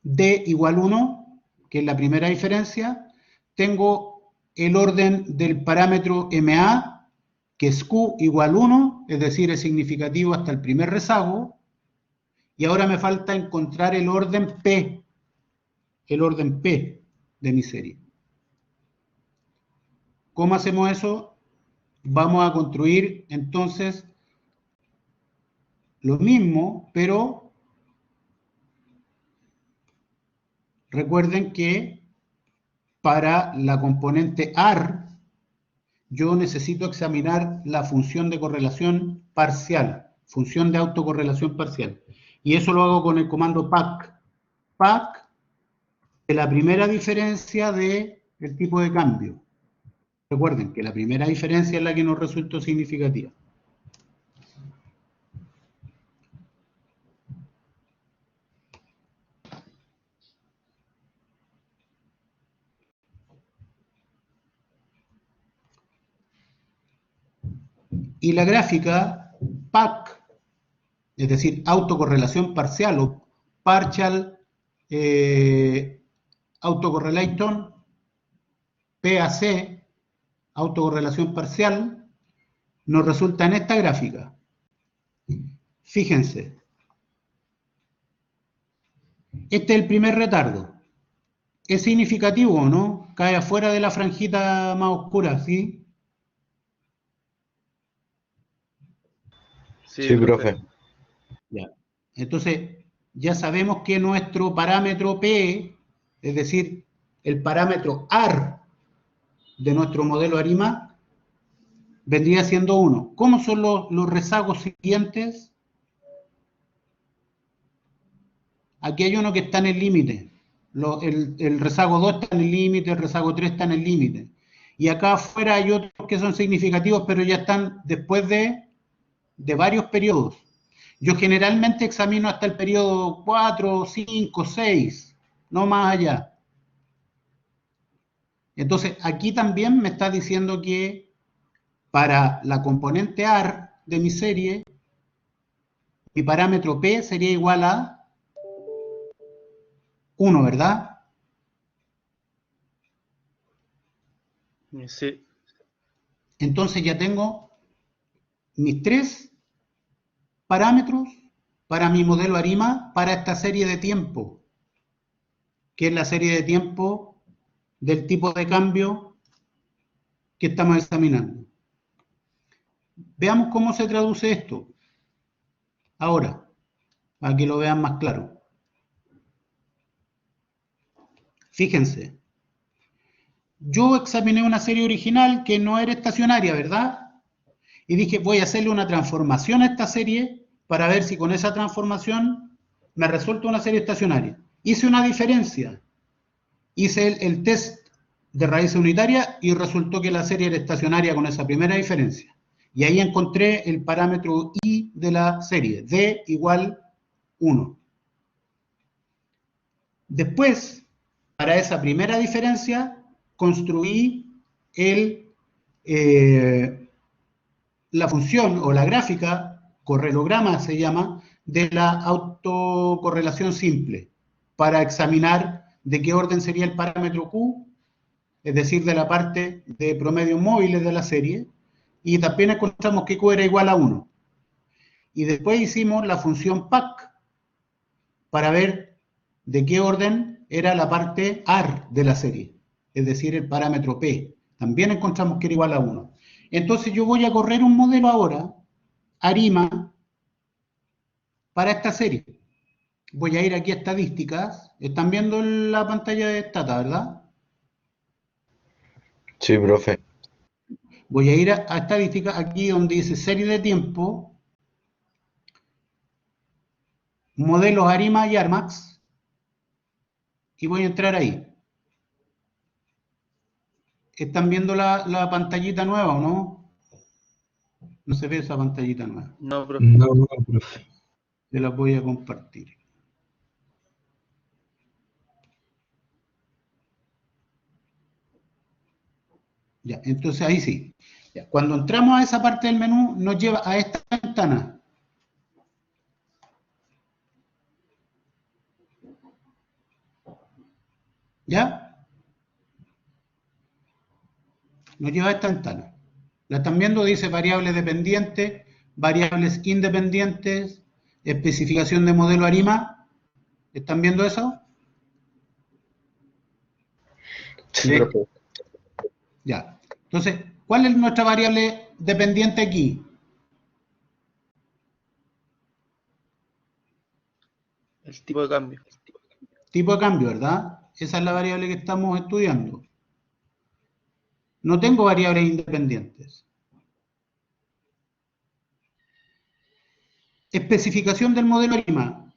D igual 1, que es la primera diferencia. Tengo el orden del parámetro MA, que es Q igual 1, es decir, es significativo hasta el primer rezago. Y ahora me falta encontrar el orden P de mi serie. ¿Cómo hacemos eso? Vamos a construir entonces lo mismo, pero recuerden que para la componente AR yo necesito examinar la función de correlación parcial, función de autocorrelación parcial. Y eso lo hago con el comando PAC. PAC de la primera diferencia del tipo de cambio. Recuerden que la primera diferencia es la que nos resultó significativa. Y la gráfica PAC, es decir, autocorrelación parcial o partial autocorrelation, PAC, autocorrelación parcial, nos resulta en esta gráfica. Fíjense, este es el primer retardo. ¿Es significativo o no? Cae afuera de la franjita más oscura, ¿sí? Sí, profe. Ya. Entonces, ya sabemos que nuestro parámetro P, es decir, el parámetro AR de nuestro modelo ARIMA, vendría siendo 1. ¿Cómo son los rezagos siguientes? Aquí hay uno que está en el límite. El rezago 2 está en el límite, el rezago 3 está en el límite. Y acá afuera hay otros que son significativos, pero ya están después de varios periodos. Yo generalmente examino hasta el periodo 4, 5, 6, no más allá. Entonces, aquí también me está diciendo que para la componente AR de mi serie, mi parámetro P sería igual a 1, ¿verdad? Sí. Entonces ya tengo mis 3 parámetros para mi modelo ARIMA para esta serie de tiempo, que es la serie de tiempo del tipo de cambio que estamos examinando. Veamos cómo se traduce esto. Ahora, para que lo vean más claro. Fíjense, yo examiné una serie original que no era estacionaria, ¿verdad? Y dije, voy a hacerle una transformación a esta serie para ver si con esa transformación me resulta una serie estacionaria. Hice una diferencia. Hice el test de raíz unitaria y resultó que la serie era estacionaria con esa primera diferencia. Y ahí encontré el parámetro I de la serie, D igual 1. Después, para esa primera diferencia, construí la función o la gráfica, correlograma se llama, de la autocorrelación simple, para examinar de qué orden sería el parámetro Q, es decir, de la parte de promedios móviles de la serie, y también encontramos que Q era igual a 1. Y después hicimos la función PAC, para ver de qué orden era la parte AR de la serie, es decir, el parámetro P. También encontramos que era igual a 1. Entonces yo voy a correr un modelo ahora, ARIMA, para esta serie. Voy a ir aquí a estadísticas. Están viendo la pantalla de Stata, ¿verdad? Sí, profe. Voy a ir a estadísticas, aquí donde dice serie de tiempo, modelos ARIMA y ARMAX, y voy a entrar ahí. ¿Están viendo la pantallita nueva o no? No se ve esa pantallita nueva. No, profe. No, profe. Se la voy a compartir. Ya, entonces ahí sí. Ya, cuando entramos a esa parte del menú, nos lleva a esta ventana. ¿Ya? Nos lleva a esta ventana. ¿La están viendo? Dice variables dependientes, variables independientes, especificación de modelo ARIMA. ¿Están viendo eso? Sí, profe. Ya. Entonces, ¿cuál es nuestra variable dependiente aquí? El tipo de cambio. Tipo de cambio, ¿verdad? Esa es la variable que estamos estudiando. No tengo variables independientes. Especificación del modelo ARIMA.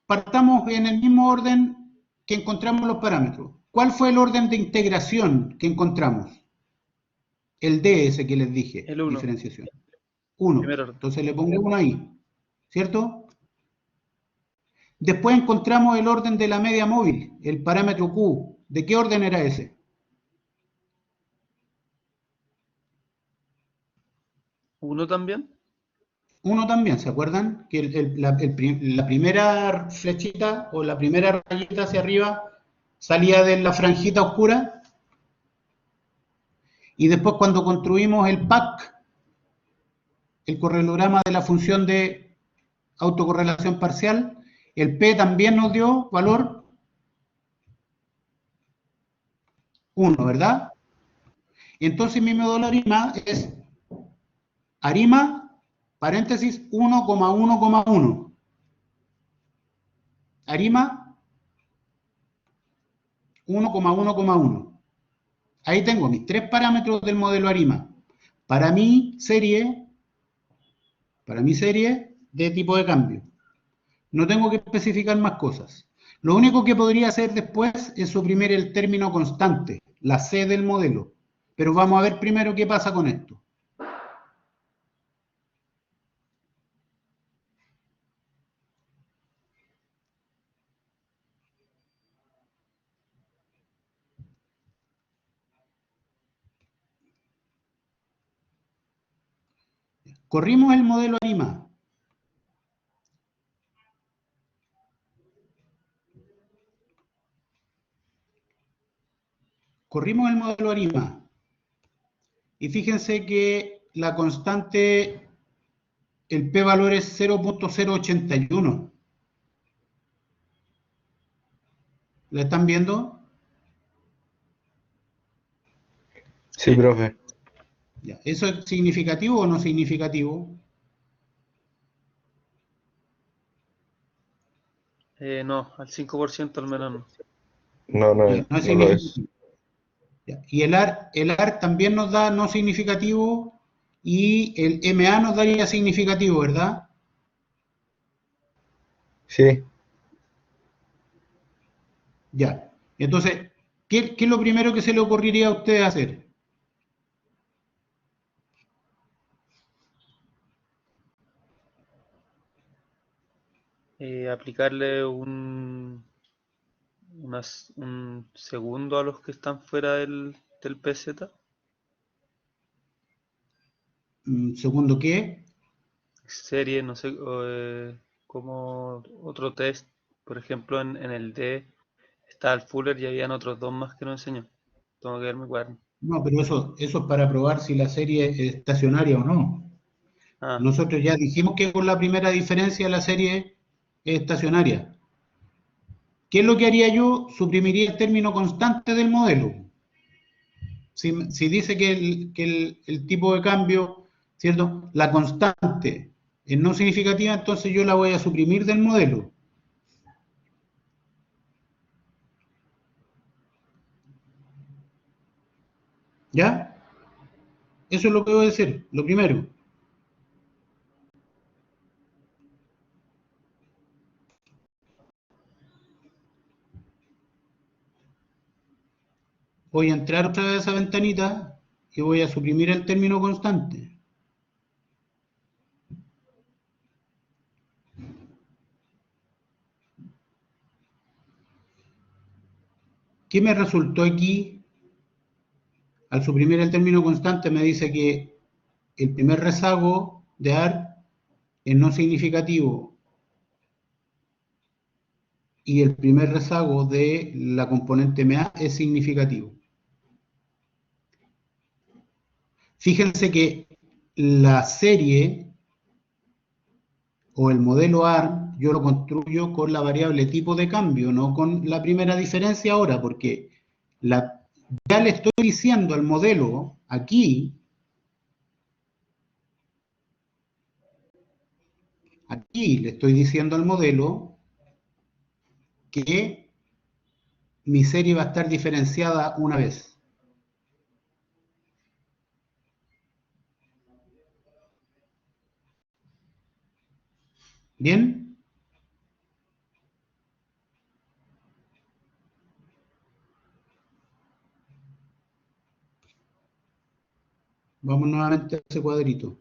Partamos en el mismo orden que encontramos los parámetros. ¿Cuál fue el orden de integración que encontramos? El D, ese que les dije, El 1. diferenciación. 1. Primer orden. Entonces le pongo 1 ahí, ¿cierto? Después encontramos el orden de la media móvil, el parámetro Q. ¿De qué orden era ese? 1 también. 1 también, ¿se acuerdan? Que la primera flechita o la primera rayita hacia arriba salía de la franjita oscura. Y después cuando construimos el PAC, el correlograma de la función de autocorrelación parcial, el P también nos dio valor 1, ¿verdad? Y entonces mi modelo ARIMA es ARIMA paréntesis 1,1,1. Arima 1,1,1. Ahí tengo mis 3 parámetros del modelo Arima. Para mi serie de tipo de cambio. No tengo que especificar más cosas. Lo único que podría hacer después es suprimir el término constante, la C del modelo. Pero vamos a ver primero qué pasa con esto. Corrimos el modelo Arima. Corrimos el modelo Arima. Y fíjense que la constante, el p-valor es 0,081. ¿La están viendo? Sí, profe. Ya. ¿Eso es significativo o no significativo? No, al 5% al menos no. No, no, Ya, no es no lo es. significativo. Ya. Y el AR también nos da no significativo y el MA nos daría significativo, ¿verdad? Sí. Ya. Entonces, ¿qué es lo primero que se le ocurriría a usted hacer? Aplicarle un segundo a los que están fuera del PZ. Segundo, ¿qué? Serie, no sé, como otro test. Por ejemplo, en el D está el Fuller y habían otros 2 más que no enseñó. Tengo que ver mi cuaderno. No, pero eso es para probar si la serie es estacionaria o no. Ah, Nosotros ya dijimos que con la primera diferencia la serie es estacionaria. ¿Qué es lo que haría yo? Suprimiría el término constante del modelo. Si dice que el tipo de cambio, ¿cierto? La constante es no significativa, entonces yo la voy a suprimir del modelo. ¿Ya? Eso es lo que voy a decir, lo primero. Voy a entrar otra vez a esa ventanita y voy a suprimir el término constante. ¿Qué me resultó aquí? Al suprimir el término constante me dice que el primer rezago de AR es no significativo y el primer rezago de la componente MA es significativo. Fíjense que la serie o el modelo ARM yo lo construyo con la variable tipo de cambio, no con la primera diferencia ahora, porque ya le estoy diciendo al modelo aquí le estoy diciendo al modelo que mi serie va a estar diferenciada una vez. ¿Bien? Vamos nuevamente a ese cuadrito.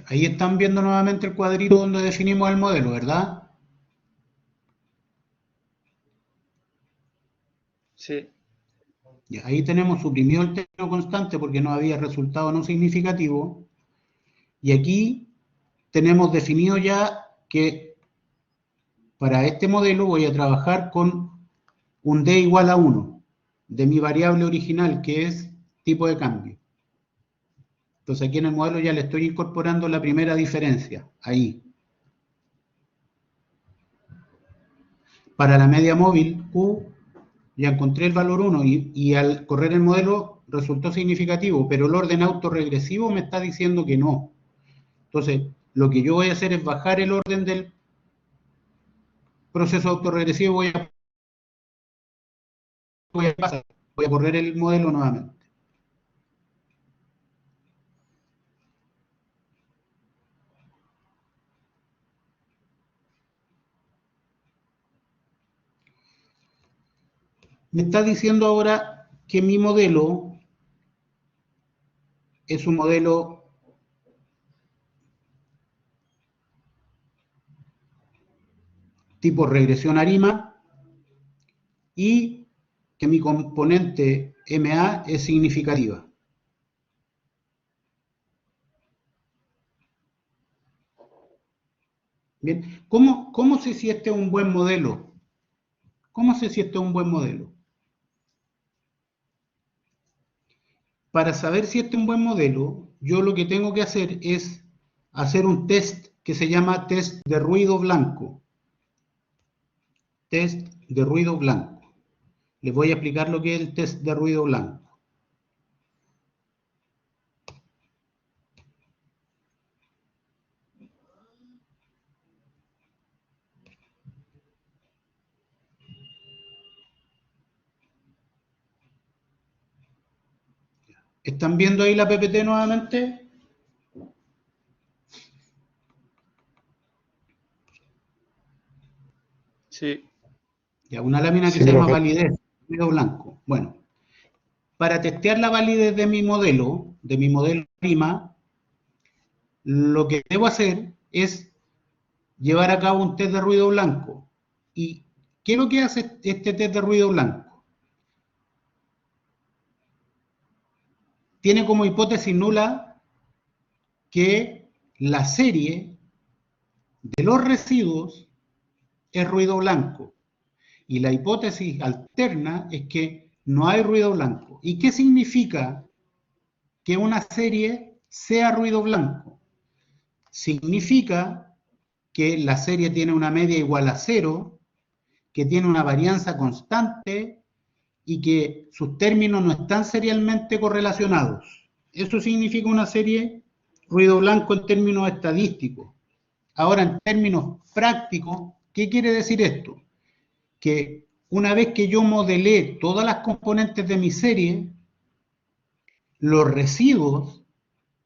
Ahí están viendo nuevamente el cuadrito donde definimos el modelo, ¿verdad? Sí, Ya, ahí tenemos suprimido el término constante porque no había resultado no significativo. Y aquí tenemos definido ya que para este modelo voy a trabajar con un D igual a 1 de mi variable original, que es tipo de cambio. Entonces aquí en el modelo ya le estoy incorporando la primera diferencia, ahí. Para la media móvil, Q, ya encontré el valor 1 y al correr el modelo resultó significativo, pero el orden autorregresivo me está diciendo que no. Entonces, lo que yo voy a hacer es bajar el orden del proceso autorregresivo, voy a correr el modelo nuevamente. Me está diciendo ahora que mi modelo es un modelo tipo regresión ARIMA y que mi componente MA es significativa. Bien, ¿cómo sé si este es un buen modelo? ¿Cómo sé si este es un buen modelo? Para saber si este es un buen modelo, yo lo que tengo que hacer es hacer un test que se llama test de ruido blanco. Test de ruido blanco. Les voy a explicar lo que es el test de ruido blanco. ¿Están viendo ahí la PPT nuevamente? sí, Ya, una lámina que Sí, se llama profe. validez, ruido blanco. Bueno, para testear la validez de mi modelo prima, lo que debo hacer es llevar a cabo un test de ruido blanco. ¿Y qué es lo que hace este test de ruido blanco? Tiene como hipótesis nula que la serie de los residuos es ruido blanco. Y la hipótesis alterna es que no hay ruido blanco. ¿Y qué significa que una serie sea ruido blanco? Significa que la serie tiene una media igual a 0, que tiene una varianza constante y que sus términos no están serialmente correlacionados. Eso significa una serie ruido blanco en términos estadísticos. Ahora, en términos prácticos, ¿qué quiere decir esto? Que una vez que yo modelé todas las componentes de mi serie, los residuos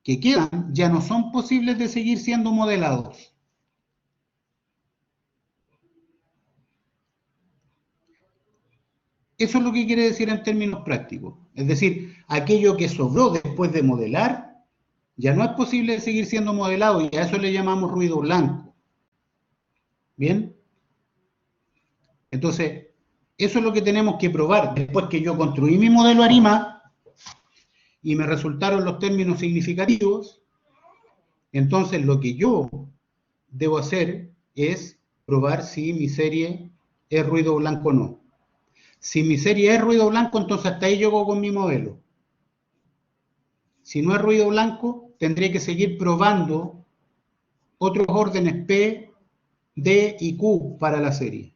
que quedan ya no son posibles de seguir siendo modelados. Eso es lo que quiere decir en términos prácticos. Es decir, aquello que sobró después de modelar ya no es posible seguir siendo modelado y a eso le llamamos ruido blanco. ¿Bien? Entonces, eso es lo que tenemos que probar. Después que yo construí mi modelo ARIMA y me resultaron los términos significativos, entonces lo que yo debo hacer es probar si mi serie es ruido blanco o no. Si mi serie es ruido blanco, entonces hasta ahí llego con mi modelo. Si no es ruido blanco, tendré que seguir probando otros órdenes P, D y Q para la serie.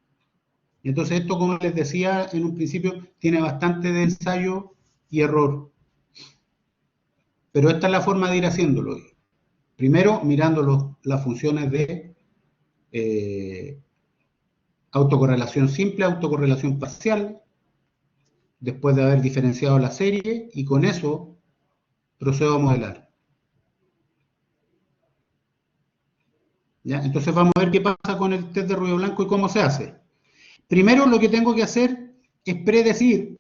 Entonces esto, como les decía en un principio, tiene bastante de ensayo y error. Pero esta es la forma de ir haciéndolo. Primero, mirando las funciones de autocorrelación simple, autocorrelación parcial, después de haber diferenciado la serie, y con eso procedo a modelar. ¿Ya? Entonces vamos a ver qué pasa con el test de ruido blanco y cómo se hace. Primero lo que tengo que hacer es predecir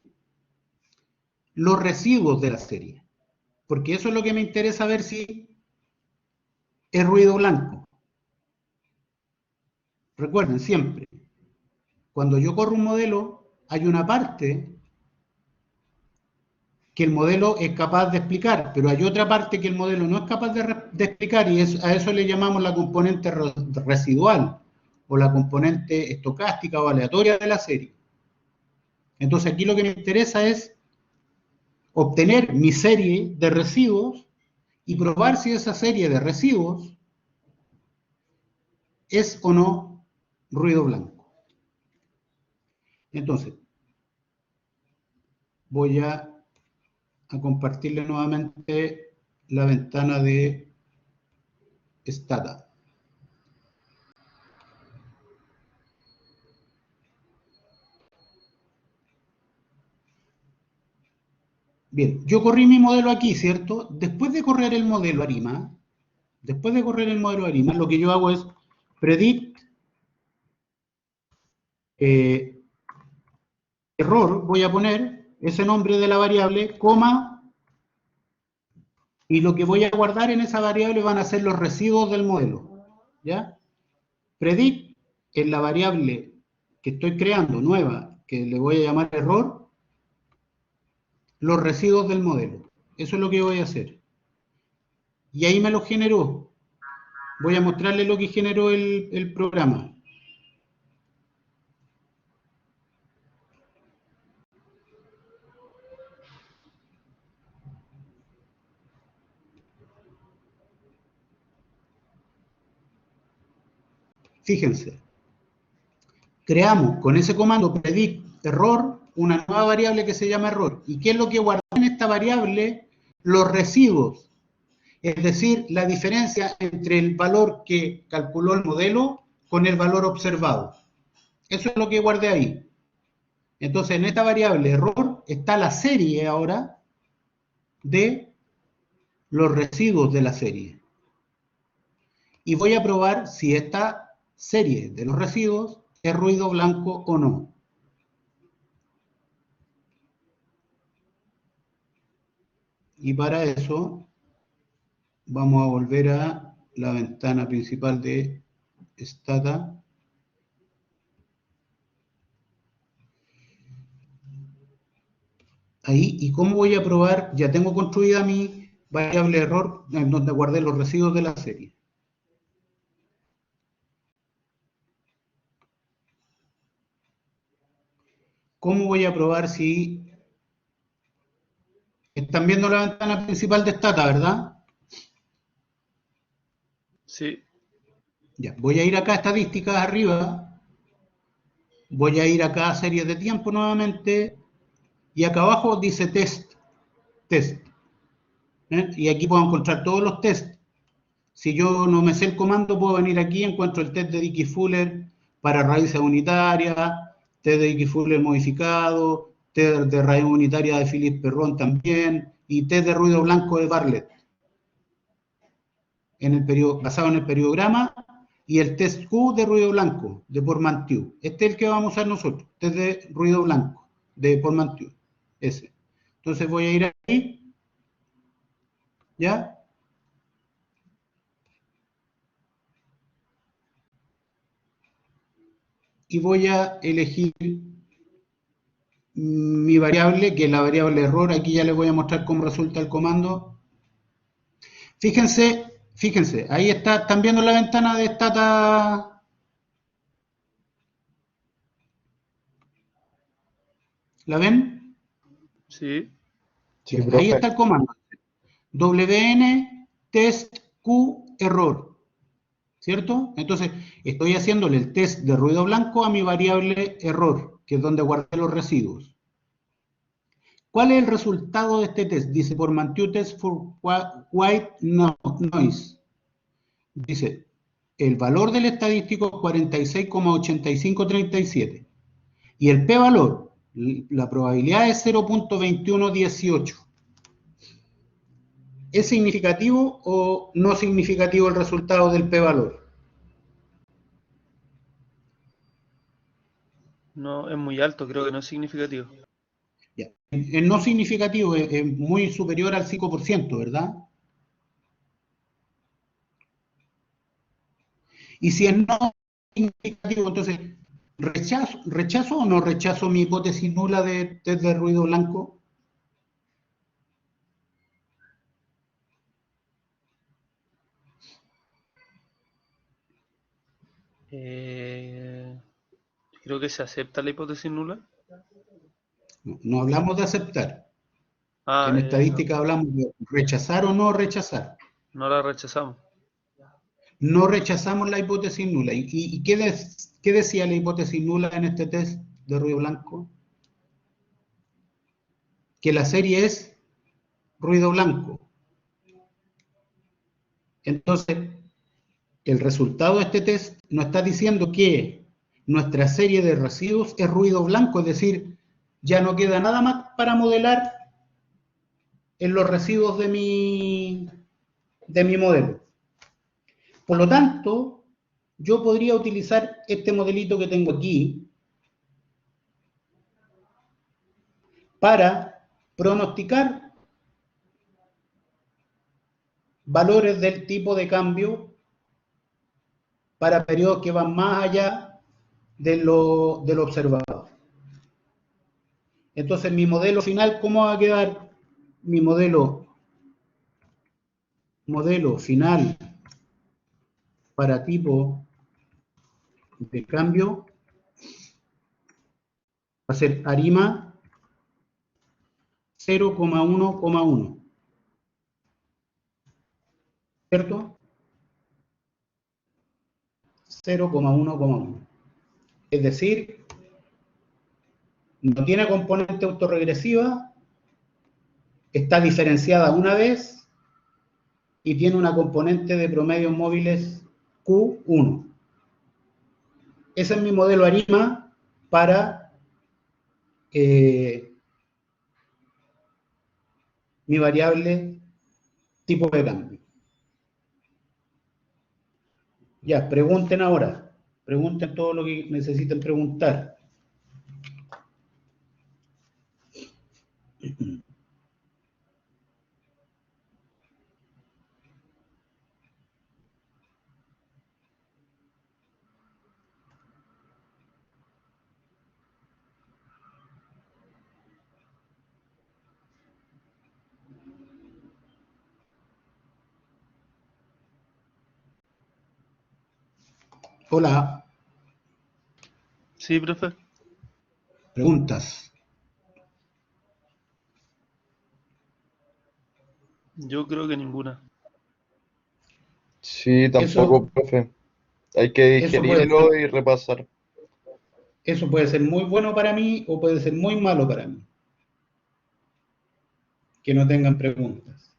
los residuos de la serie, porque eso es lo que me interesa ver si es ruido blanco. Recuerden siempre, cuando yo corro un modelo, hay una parte que el modelo es capaz de explicar, pero hay otra parte que el modelo no es capaz de explicar, y a eso le llamamos la componente residual, o la componente estocástica o aleatoria de la serie. Entonces aquí lo que me interesa es obtener mi serie de residuos y probar si esa serie de residuos es o no ruido blanco. Entonces, voy a compartirle nuevamente la ventana de Stata. Bien, yo corrí mi modelo aquí, ¿cierto? Después de correr el modelo ARIMA, lo que yo hago es predict error, voy a poner ese nombre de la variable, coma, y lo que voy a guardar en esa variable van a ser los residuos del modelo, ¿ya? Predict en la variable que estoy creando, nueva, que le voy a llamar error, los residuos del modelo. Eso es lo que voy a hacer. Y ahí me lo generó. Voy a mostrarle lo que generó el programa. Fíjense. Creamos con ese comando predict error una nueva variable que se llama error. ¿Y qué es lo que guardó en esta variable? Los residuos. Es decir, la diferencia entre el valor que calculó el modelo con el valor observado. Eso es lo que guardé ahí. Entonces, en esta variable error está la serie ahora de los residuos de la serie. Y voy a probar si esta serie de los residuos es ruido blanco o no. Y para eso vamos a volver a la ventana principal de Stata. Ahí, ¿y cómo voy a probar? Ya tengo construida mi variable error en donde guardé los residuos de la serie. ¿Cómo voy a probar si... Están viendo la ventana principal de Stata, ¿verdad? Sí. Ya, voy a ir acá a estadísticas arriba. Voy a ir acá a series de tiempo nuevamente. Y acá abajo dice test. Test. Y aquí puedo encontrar todos los tests. Si yo no me sé el comando, puedo venir aquí, encuentro el test de Dickey-Fuller para raíces unitarias, test de Dickey-Fuller modificado, test de raíz unitaria de Philippe Perron también, y test de ruido blanco de Bartlett, basado en el periodograma, y el test Q de ruido blanco de Portmanteau. Este es el que vamos a usar nosotros, test de ruido blanco de Portmanteau, ese. Entonces voy a ir ahí, ¿ya? Y voy a elegir mi variable, que es la variable error. Aquí ya les voy a mostrar cómo resulta el comando. Fíjense, ahí está, ¿están viendo la ventana de Stata? ¿La ven? Sí. Sí, Ahí profe. está el comando. WN test Q error. ¿Cierto? Entonces, estoy haciéndole el test de ruido blanco a mi variable error, que es donde guardé los residuos. ¿Cuál es el resultado de este test? Dice, Portmanteau test for white noise. Dice, el valor del estadístico es 46,8537. Y el p-valor, la probabilidad es 0.2118. ¿Es significativo o no significativo el resultado del p-valor? No, es muy alto, creo que no es significativo. Ya. El no significativo es muy superior al 5%, ¿verdad? Y si es no significativo, entonces, ¿rechazo o no rechazo mi hipótesis nula de test de ruido blanco? Creo que se acepta la hipótesis nula. No hablamos de aceptar. Ah, En estadística hablamos de rechazar o no rechazar. no la rechazamos. No rechazamos la hipótesis nula. ¿Y qué decía la hipótesis nula en este test de ruido blanco? Que la serie es ruido blanco. Entonces, el resultado de este test nos está diciendo que nuestra serie de residuos es ruido blanco, es decir, ya no queda nada más para modelar en los residuos de mi modelo. Por lo tanto, yo podría utilizar este modelito que tengo aquí para pronosticar valores del tipo de cambio para periodos que van más allá de lo observado. Entonces, mi modelo final, ¿cómo va a quedar? Mi modelo final para tipo de cambio va a ser ARIMA 0,1,1. ¿Cierto? 0,1,1. Es decir, no tiene componente autorregresiva, está diferenciada una vez y tiene una componente de promedios móviles Q1. Ese es mi modelo ARIMA para mi variable tipo de cambio. Ya, pregunten ahora. Pregunten todo lo que necesiten preguntar. Hola. Sí, profe. Preguntas. Yo creo que ninguna. Sí, tampoco, profe. Hay que digerirlo y repasar. Eso puede ser muy bueno para mí o puede ser muy malo para mí. Que no tengan preguntas.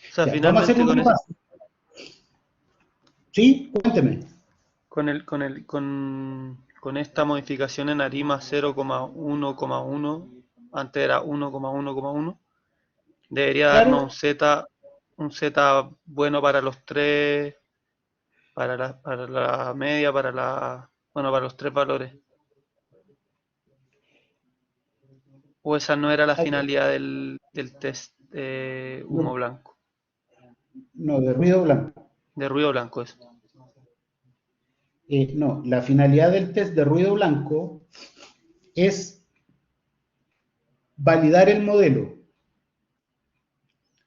O sea, Ya, finalmente vamos a hacer un repaso. ¿Sí? Cuénteme. Con esta modificación en ARIMA 0,1,1, antes era 1,1,1, debería darnos un Z bueno para los tres, para la media, para los tres valores. ¿O esa no era la finalidad del test humo blanco? No, de ruido blanco. De ruido blanco, eso. No, la finalidad del test de ruido blanco es validar el modelo.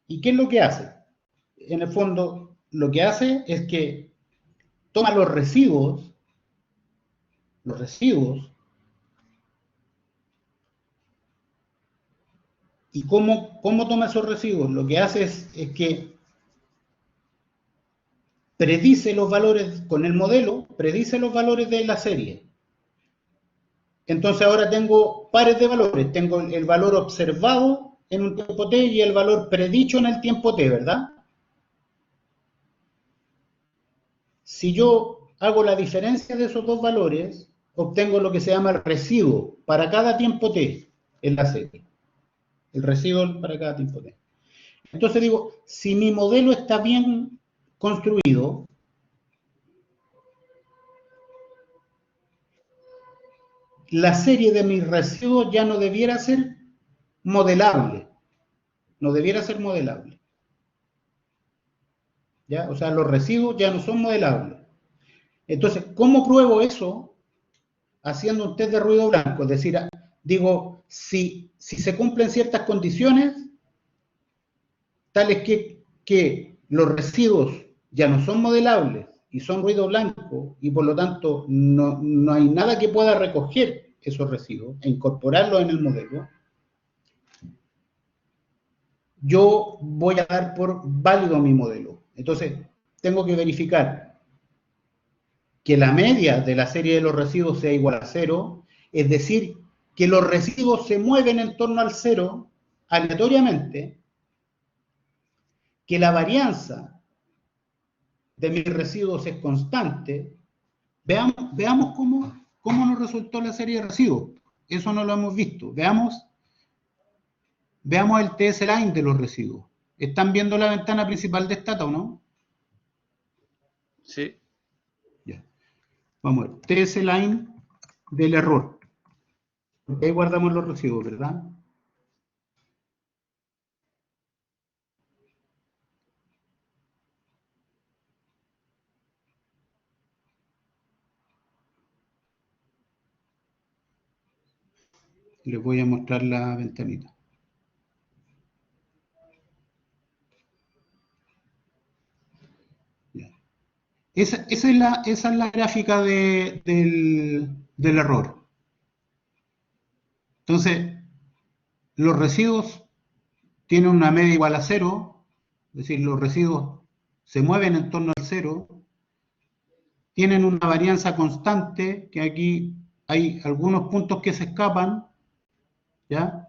¿Y qué es lo que hace? En el fondo, lo que hace es que toma los residuos, ¿y cómo toma esos residuos? Lo que hace es que predice los valores, con el modelo, predice los valores de la serie. Entonces ahora tengo pares de valores, tengo el valor observado en un tiempo t y el valor predicho en el tiempo t, ¿verdad? Si yo hago la diferencia de esos dos valores, obtengo lo que se llama el residuo para cada tiempo t en la serie. El residuo para cada tiempo t. Entonces digo, si mi modelo está bien construido, la serie de mis residuos ya no debiera ser modelable. No debiera ser modelable. ¿ya? O sea, los residuos ya no son modelables. Entonces, ¿cómo pruebo eso? Haciendo un test de ruido blanco, es decir, digo, si se cumplen ciertas condiciones, tales que los residuos ya no son modelables y son ruido blanco, y por lo tanto no hay nada que pueda recoger esos residuos e incorporarlos en el modelo, yo voy a dar por válido mi modelo. Entonces, tengo que verificar que la media de la serie de los residuos sea igual a 0, es decir, que los residuos se mueven en torno al 0 aleatoriamente, que la varianza de mis residuos es constante. Veamos cómo nos resultó la serie de residuos. Eso no lo hemos visto. Veamos el TS line de los residuos. ¿Están viendo la ventana principal de Stata o no? Sí. Ya. Vamos a ver. TS line del error. Ahí guardamos los residuos, ¿verdad? Les voy a mostrar la ventanita. Ya. Esa es la gráfica del error. Entonces, los residuos tienen una media igual a 0, es decir, los residuos se mueven en torno al 0, tienen una varianza constante, que aquí hay algunos puntos que se escapan, ¿ya?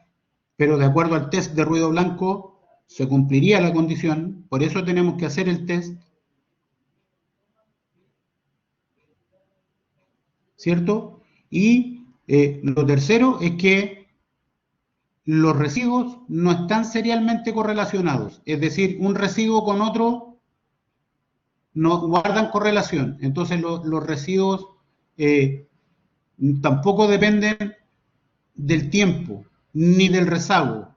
Pero de acuerdo al test de ruido blanco se cumpliría la condición, por eso tenemos que hacer el test, ¿cierto? Y lo tercero es que los residuos no están serialmente correlacionados, es decir, un residuo con otro no guardan correlación, entonces los residuos tampoco dependen del tiempo, ni del rezago,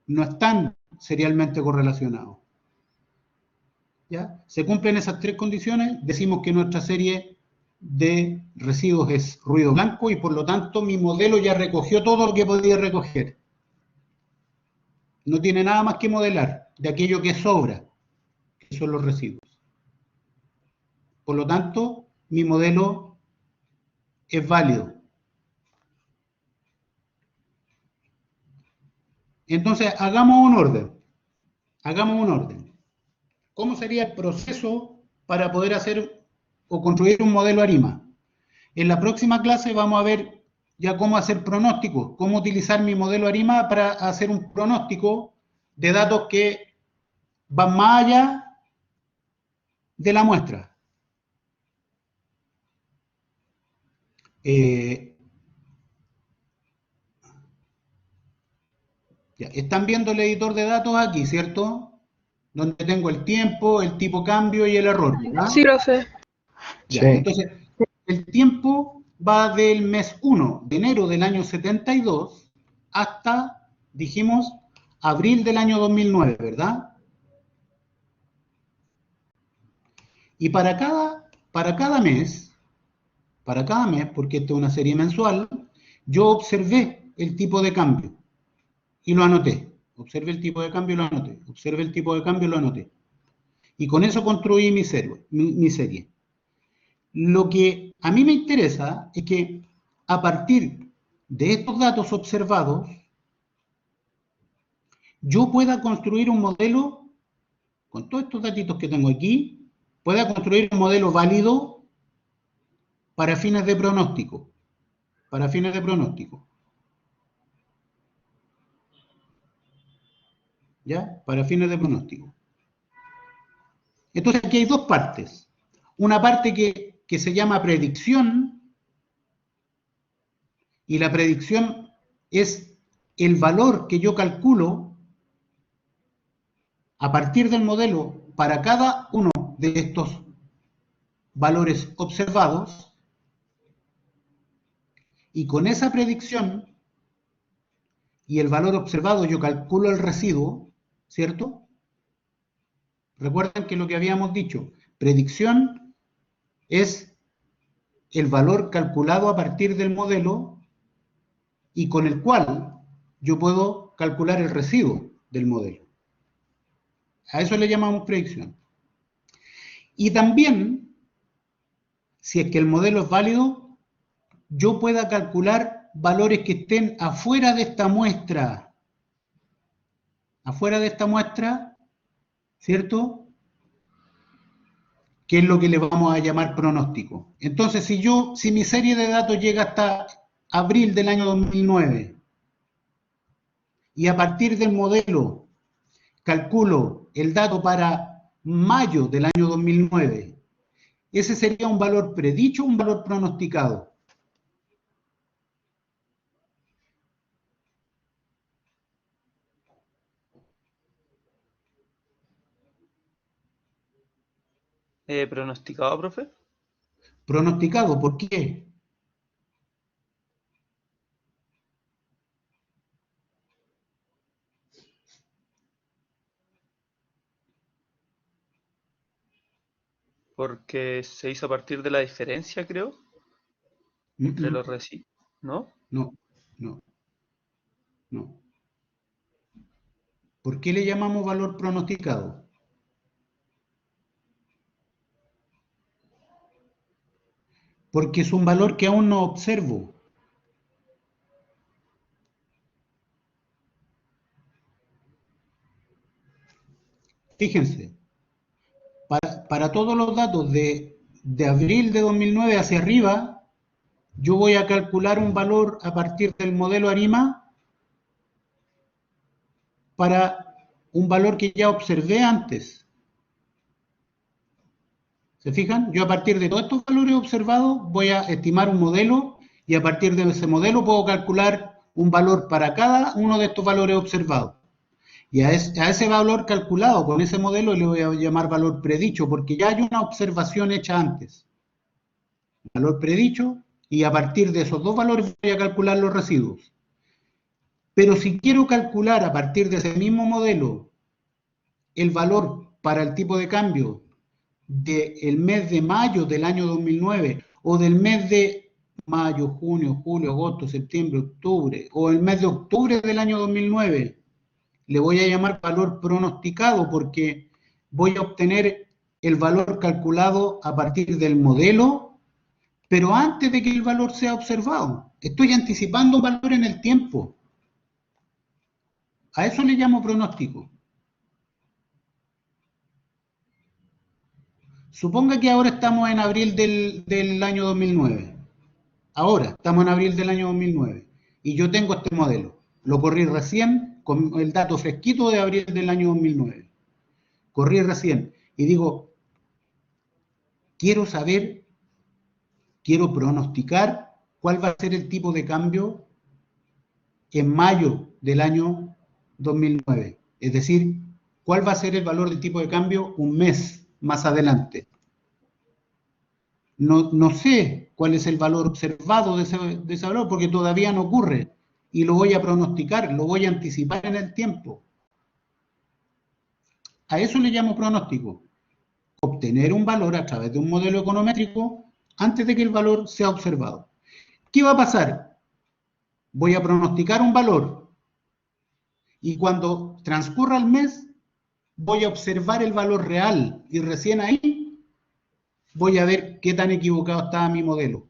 no están serialmente correlacionados. ¿Ya? Se cumplen esas tres condiciones, decimos que nuestra serie de residuos es ruido blanco y por lo tanto mi modelo ya recogió todo lo que podía recoger. No tiene nada más que modelar de aquello que sobra, que son los residuos. Por lo tanto, mi modelo es válido. Entonces, hagamos un orden. Hagamos un orden. ¿Cómo sería el proceso para poder hacer o construir un modelo ARIMA? En la próxima clase vamos a ver ya cómo hacer pronósticos, cómo utilizar mi modelo ARIMA para hacer un pronóstico de datos que van más allá de la muestra. Ya, están viendo el editor de datos aquí, ¿cierto? Donde tengo el tiempo, el tipo cambio y el error, ¿verdad? Sí, profe. Ya, Sí. entonces, el tiempo va del mes 1 de enero del año 72 hasta, dijimos, abril del año 2009, ¿verdad? Y para cada mes, porque esta es una serie mensual, yo observé el tipo de cambio y lo anoté. Observé el tipo de cambio y lo anoté. Observé el tipo de cambio y lo anoté. Y con eso construí mi serie. Lo que a mí me interesa es que a partir de estos datos observados, yo pueda construir un modelo, con todos estos datitos que tengo aquí, pueda construir un modelo válido para fines de pronóstico. Para fines de pronóstico. ¿Ya? Para fines de pronóstico. Entonces aquí hay dos partes. Una parte que se llama predicción, y la predicción es el valor que yo calculo a partir del modelo para cada uno de estos valores observados, y con esa predicción y el valor observado yo calculo el residuo, ¿cierto? Recuerden que lo que habíamos dicho, predicción es el valor calculado a partir del modelo y con el cual yo puedo calcular el residuo del modelo. A eso le llamamos predicción. Y también, si es que el modelo es válido, yo pueda calcular valores que estén afuera de esta muestra. Afuera de esta muestra, ¿cierto? Que es lo que le vamos a llamar pronóstico. Entonces, si mi serie de datos llega hasta abril del año 2009 y a partir del modelo calculo el dato para mayo del año 2009, ese sería un valor predicho o un valor pronosticado. ¿Pronosticado, profe? Pronosticado, ¿por qué? Porque se hizo a partir de la diferencia, creo, entre los residuos, ¿no? No. ¿Por qué le llamamos valor pronosticado? Porque es un valor que aún no observo. Fíjense, para todos los datos de abril de 2009 hacia arriba, yo voy a calcular un valor a partir del modelo ARIMA para un valor que ya observé antes. ¿Se fijan? Yo a partir de todos estos valores observados voy a estimar un modelo y a partir de ese modelo puedo calcular un valor para cada uno de estos valores observados. Y a ese valor calculado con ese modelo le voy a llamar valor predicho porque ya hay una observación hecha antes. Valor predicho y a partir de esos dos valores voy a calcular los residuos. Pero si quiero calcular a partir de ese mismo modelo el valor para el tipo de cambio del mes de mayo del año 2009 o del mes de mayo, junio, julio, agosto, septiembre, octubre o el mes de octubre del año 2009, le voy a llamar valor pronosticado porque voy a obtener el valor calculado a partir del modelo, pero antes de que el valor sea observado. Estoy anticipando un valor en el tiempo. A eso le llamo pronóstico. Suponga que ahora estamos en abril del año 2009. Ahora estamos en abril del año 2009. Y yo tengo este modelo. Lo corrí recién con el dato fresquito de abril del año 2009. Corrí recién. Y digo, quiero pronosticar cuál va a ser el tipo de cambio en mayo del año 2009. Es decir, cuál va a ser el valor del tipo de cambio un mes más adelante. No sé cuál es el valor observado de ese valor porque todavía no ocurre y lo voy a pronosticar, lo voy a anticipar en el tiempo. A eso le llamo pronóstico. Obtener un valor a través de un modelo econométrico antes de que el valor sea observado. ¿Qué va a pasar? Voy a pronosticar un valor y cuando transcurra el mes voy a observar el valor real y recién ahí voy a ver qué tan equivocado estaba mi modelo.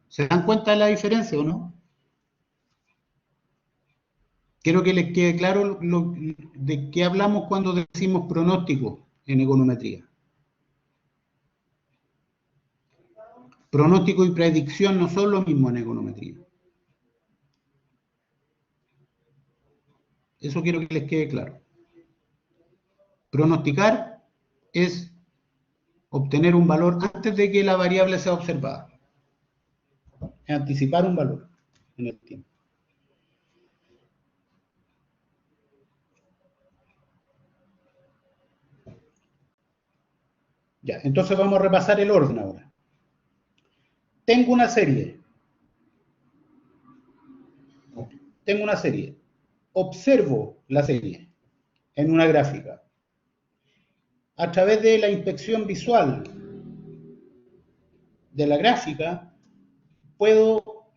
¿Se dan cuenta de la diferencia o no? Quiero que les quede claro de qué hablamos cuando decimos pronóstico en econometría. Pronóstico y predicción no son lo mismo en econometría. Eso quiero que les quede claro. Pronosticar es obtener un valor antes de que la variable sea observada. Es anticipar un valor en el tiempo. Ya, entonces vamos a repasar el orden ahora. Tengo una serie. Observo la serie en una gráfica. a través de la inspección visual de la gráfica, puedo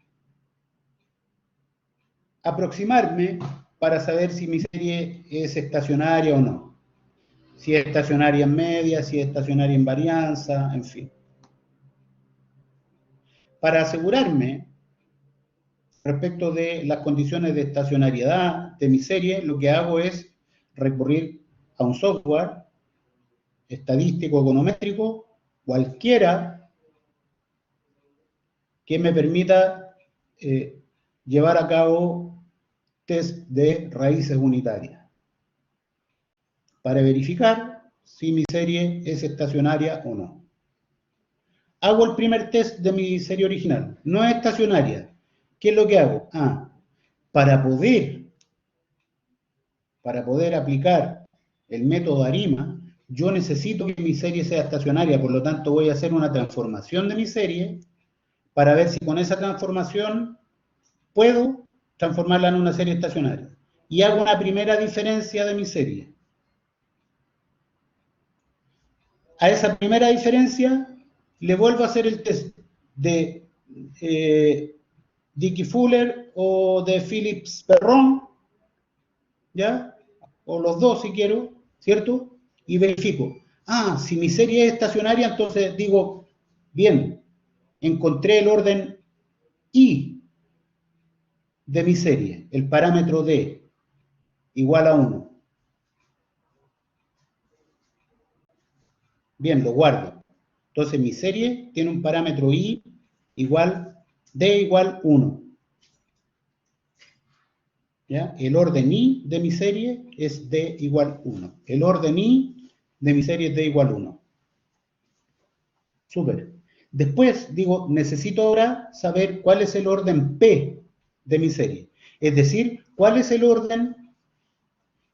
aproximarme para saber si mi serie es estacionaria o no. Si es estacionaria en media, si es estacionaria en varianza, en fin. Para asegurarme respecto de las condiciones de estacionariedad de mi serie, lo que hago es recurrir a un software estadístico, econométrico, cualquiera que me permita llevar a cabo test de raíces unitarias para verificar si mi serie es estacionaria o no. Hago el primer test de mi serie original, no es estacionaria. ¿Qué es lo que hago? Para poder aplicar el método ARIMA, yo necesito que mi serie sea estacionaria, por lo tanto voy a hacer una transformación de mi serie para ver si con esa transformación puedo transformarla en una serie estacionaria. Y hago una primera diferencia de mi serie. A esa primera diferencia le vuelvo a hacer el test de Dickey Fuller o de Phillips Perron, ¿ya? O los dos si quiero, ¿cierto? Y verifico. Si mi serie es estacionaria, entonces digo, bien, encontré el orden I de mi serie, el parámetro D, igual a 1. Bien, lo guardo. Entonces mi serie tiene un parámetro I igual, D igual 1. ¿Ya? El orden I de mi serie es D igual 1. El orden I de mi serie es D igual 1. Súper. Después digo, necesito ahora saber cuál es el orden P de mi serie. Es decir, cuál es el orden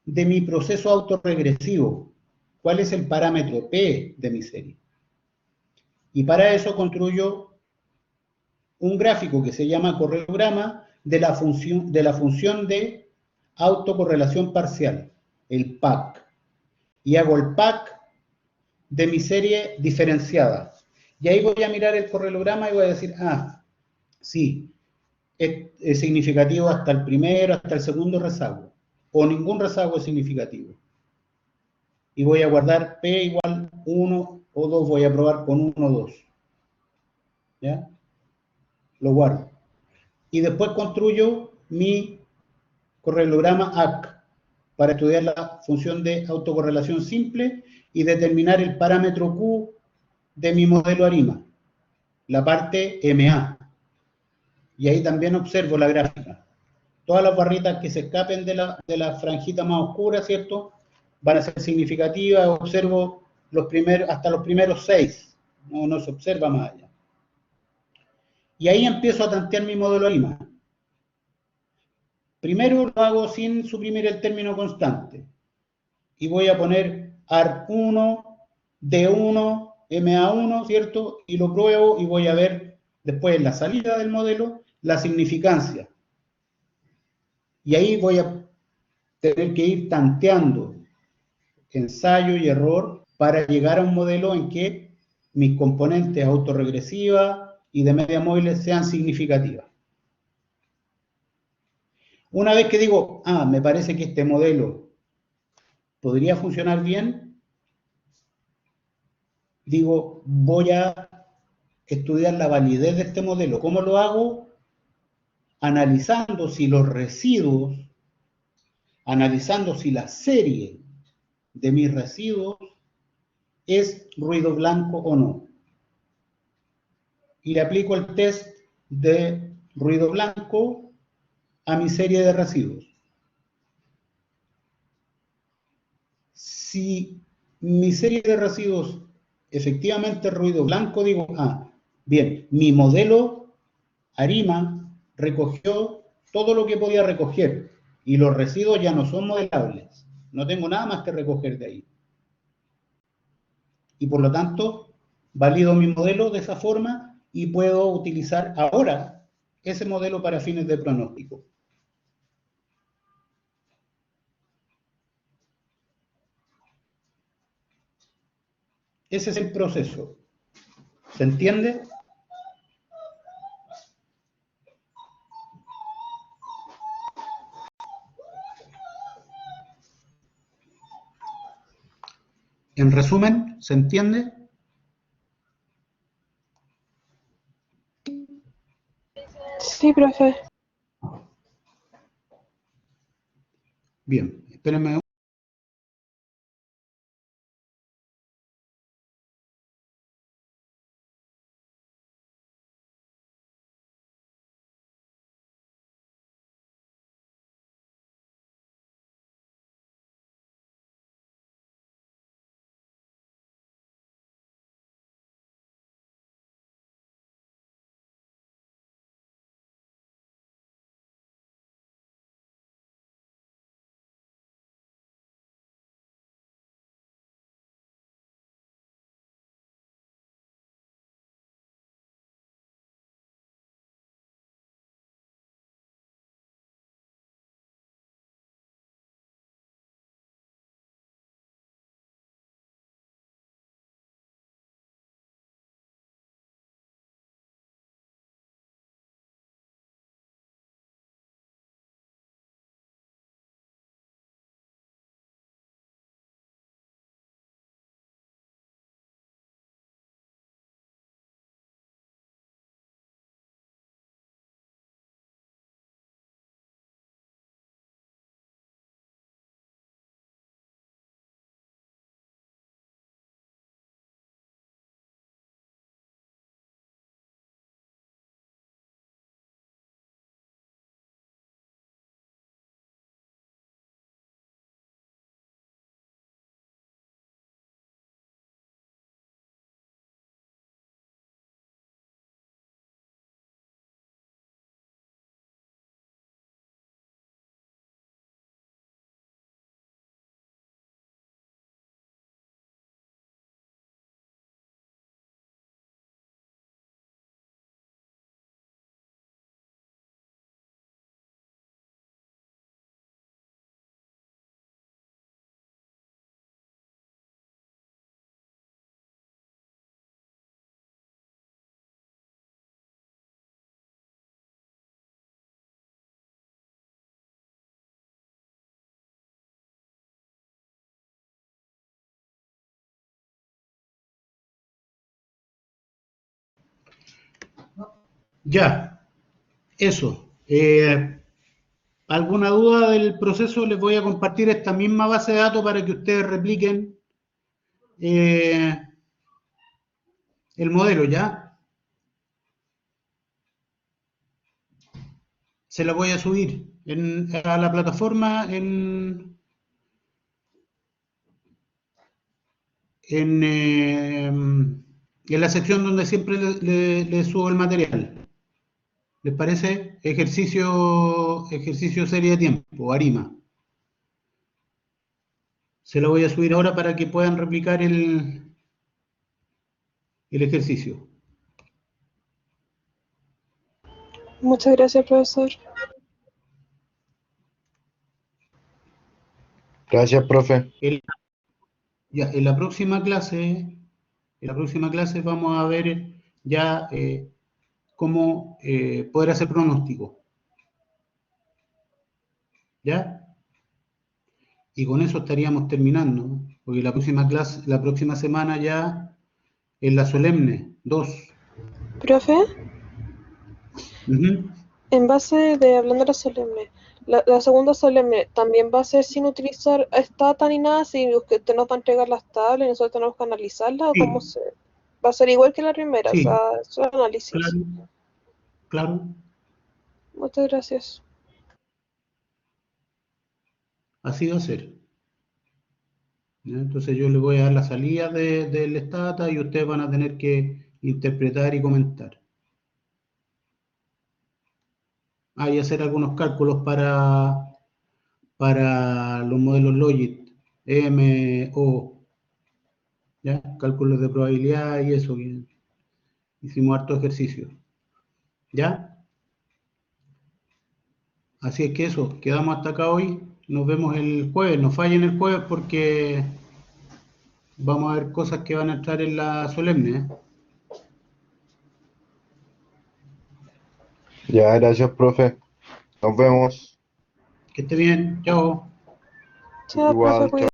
de mi proceso autorregresivo. ¿Cuál es el parámetro P de mi serie? Y para eso construyo un gráfico que se llama correlograma de la función de autocorrelación parcial, el PAC. Y hago el PAC de mi serie diferenciada. Y ahí voy a mirar el correlograma y voy a decir, sí, es significativo hasta el primero, hasta el segundo rezago. O ningún rezago es significativo. Y voy a guardar P igual 1 o 2, voy a probar con 1 o 2. ¿Ya? Lo guardo. Y después construyo mi correlograma AC para estudiar la función de autocorrelación simple y determinar el parámetro Q de mi modelo ARIMA, la parte MA. Y ahí también observo la gráfica. Todas las barritas que se escapen de la franjita más oscura, ¿cierto?, van a ser significativas. Observo hasta los primeros 6. No se observa más allá. Y ahí empiezo a tantear mi modelo ARIMA. Primero lo hago sin suprimir el término constante. Y voy a poner ARP1, D1, MA1, ¿cierto? Y lo pruebo y voy a ver después en la salida del modelo la significancia. Y ahí voy a tener que ir tanteando ensayo y error para llegar a un modelo en que mis componentes autorregresivas y de media móviles sean significativas. Una vez que digo, me parece que este modelo podría funcionar bien, digo, voy a estudiar la validez de este modelo. ¿Cómo lo hago? Analizando si los residuos, analizando si la serie de mis residuos es ruido blanco o no. Y le aplico el test de ruido blanco a mi serie de residuos. Si mi serie de residuos efectivamente es ruido blanco, digo, bien, mi modelo ARIMA recogió todo lo que podía recoger y los residuos ya no son modelables. No tengo nada más que recoger de ahí. Y por lo tanto, valido mi modelo de esa forma y puedo utilizar ahora ese modelo para fines de pronóstico. Ese es el proceso. ¿Se entiende? En resumen, ¿se entiende? Sí, profe. Bien, espérenme. Ya, eso. ¿Alguna duda del proceso? Les voy a compartir esta misma base de datos para que ustedes repliquen el modelo, ¿ya? Se la voy a subir a la plataforma en la sección donde siempre le subo el material. ¿Les parece? Ejercicio serie de tiempo, ARIMA. Se la voy a subir ahora para que puedan replicar el ejercicio. Muchas gracias, profesor. Gracias, profe. En la próxima clase vamos a ver ya cómo poder hacer pronóstico. ¿Ya? Y con eso estaríamos terminando, ¿no? Porque la próxima semana ya es la solemne 2. Profe, Ujú. en base de hablando de la solemne, la segunda solemne también va a ser sin utilizar stata ni nada, si usted nos va a entregar las tablas y nosotros tenemos que analizarlas, o cómo Sí, va a ser igual que la primera, o sí, sea, su análisis. claro, claro. Muchas gracias. Así va a ser. ¿Ya? Entonces yo les voy a dar la salida del stata y ustedes van a tener que interpretar y comentar. Y hacer algunos cálculos para los modelos Logit, MO, ¿ya? Cálculos de probabilidad y eso, que hicimos harto ejercicio, ¿ya? Así es que eso, quedamos hasta acá hoy, nos vemos el jueves, no fallen el jueves porque vamos a ver cosas que van a entrar en la solemne, ¿eh? Ya, gracias, profe. Nos vemos. Que esté bien, chao. Chao, Igual, profe, chao.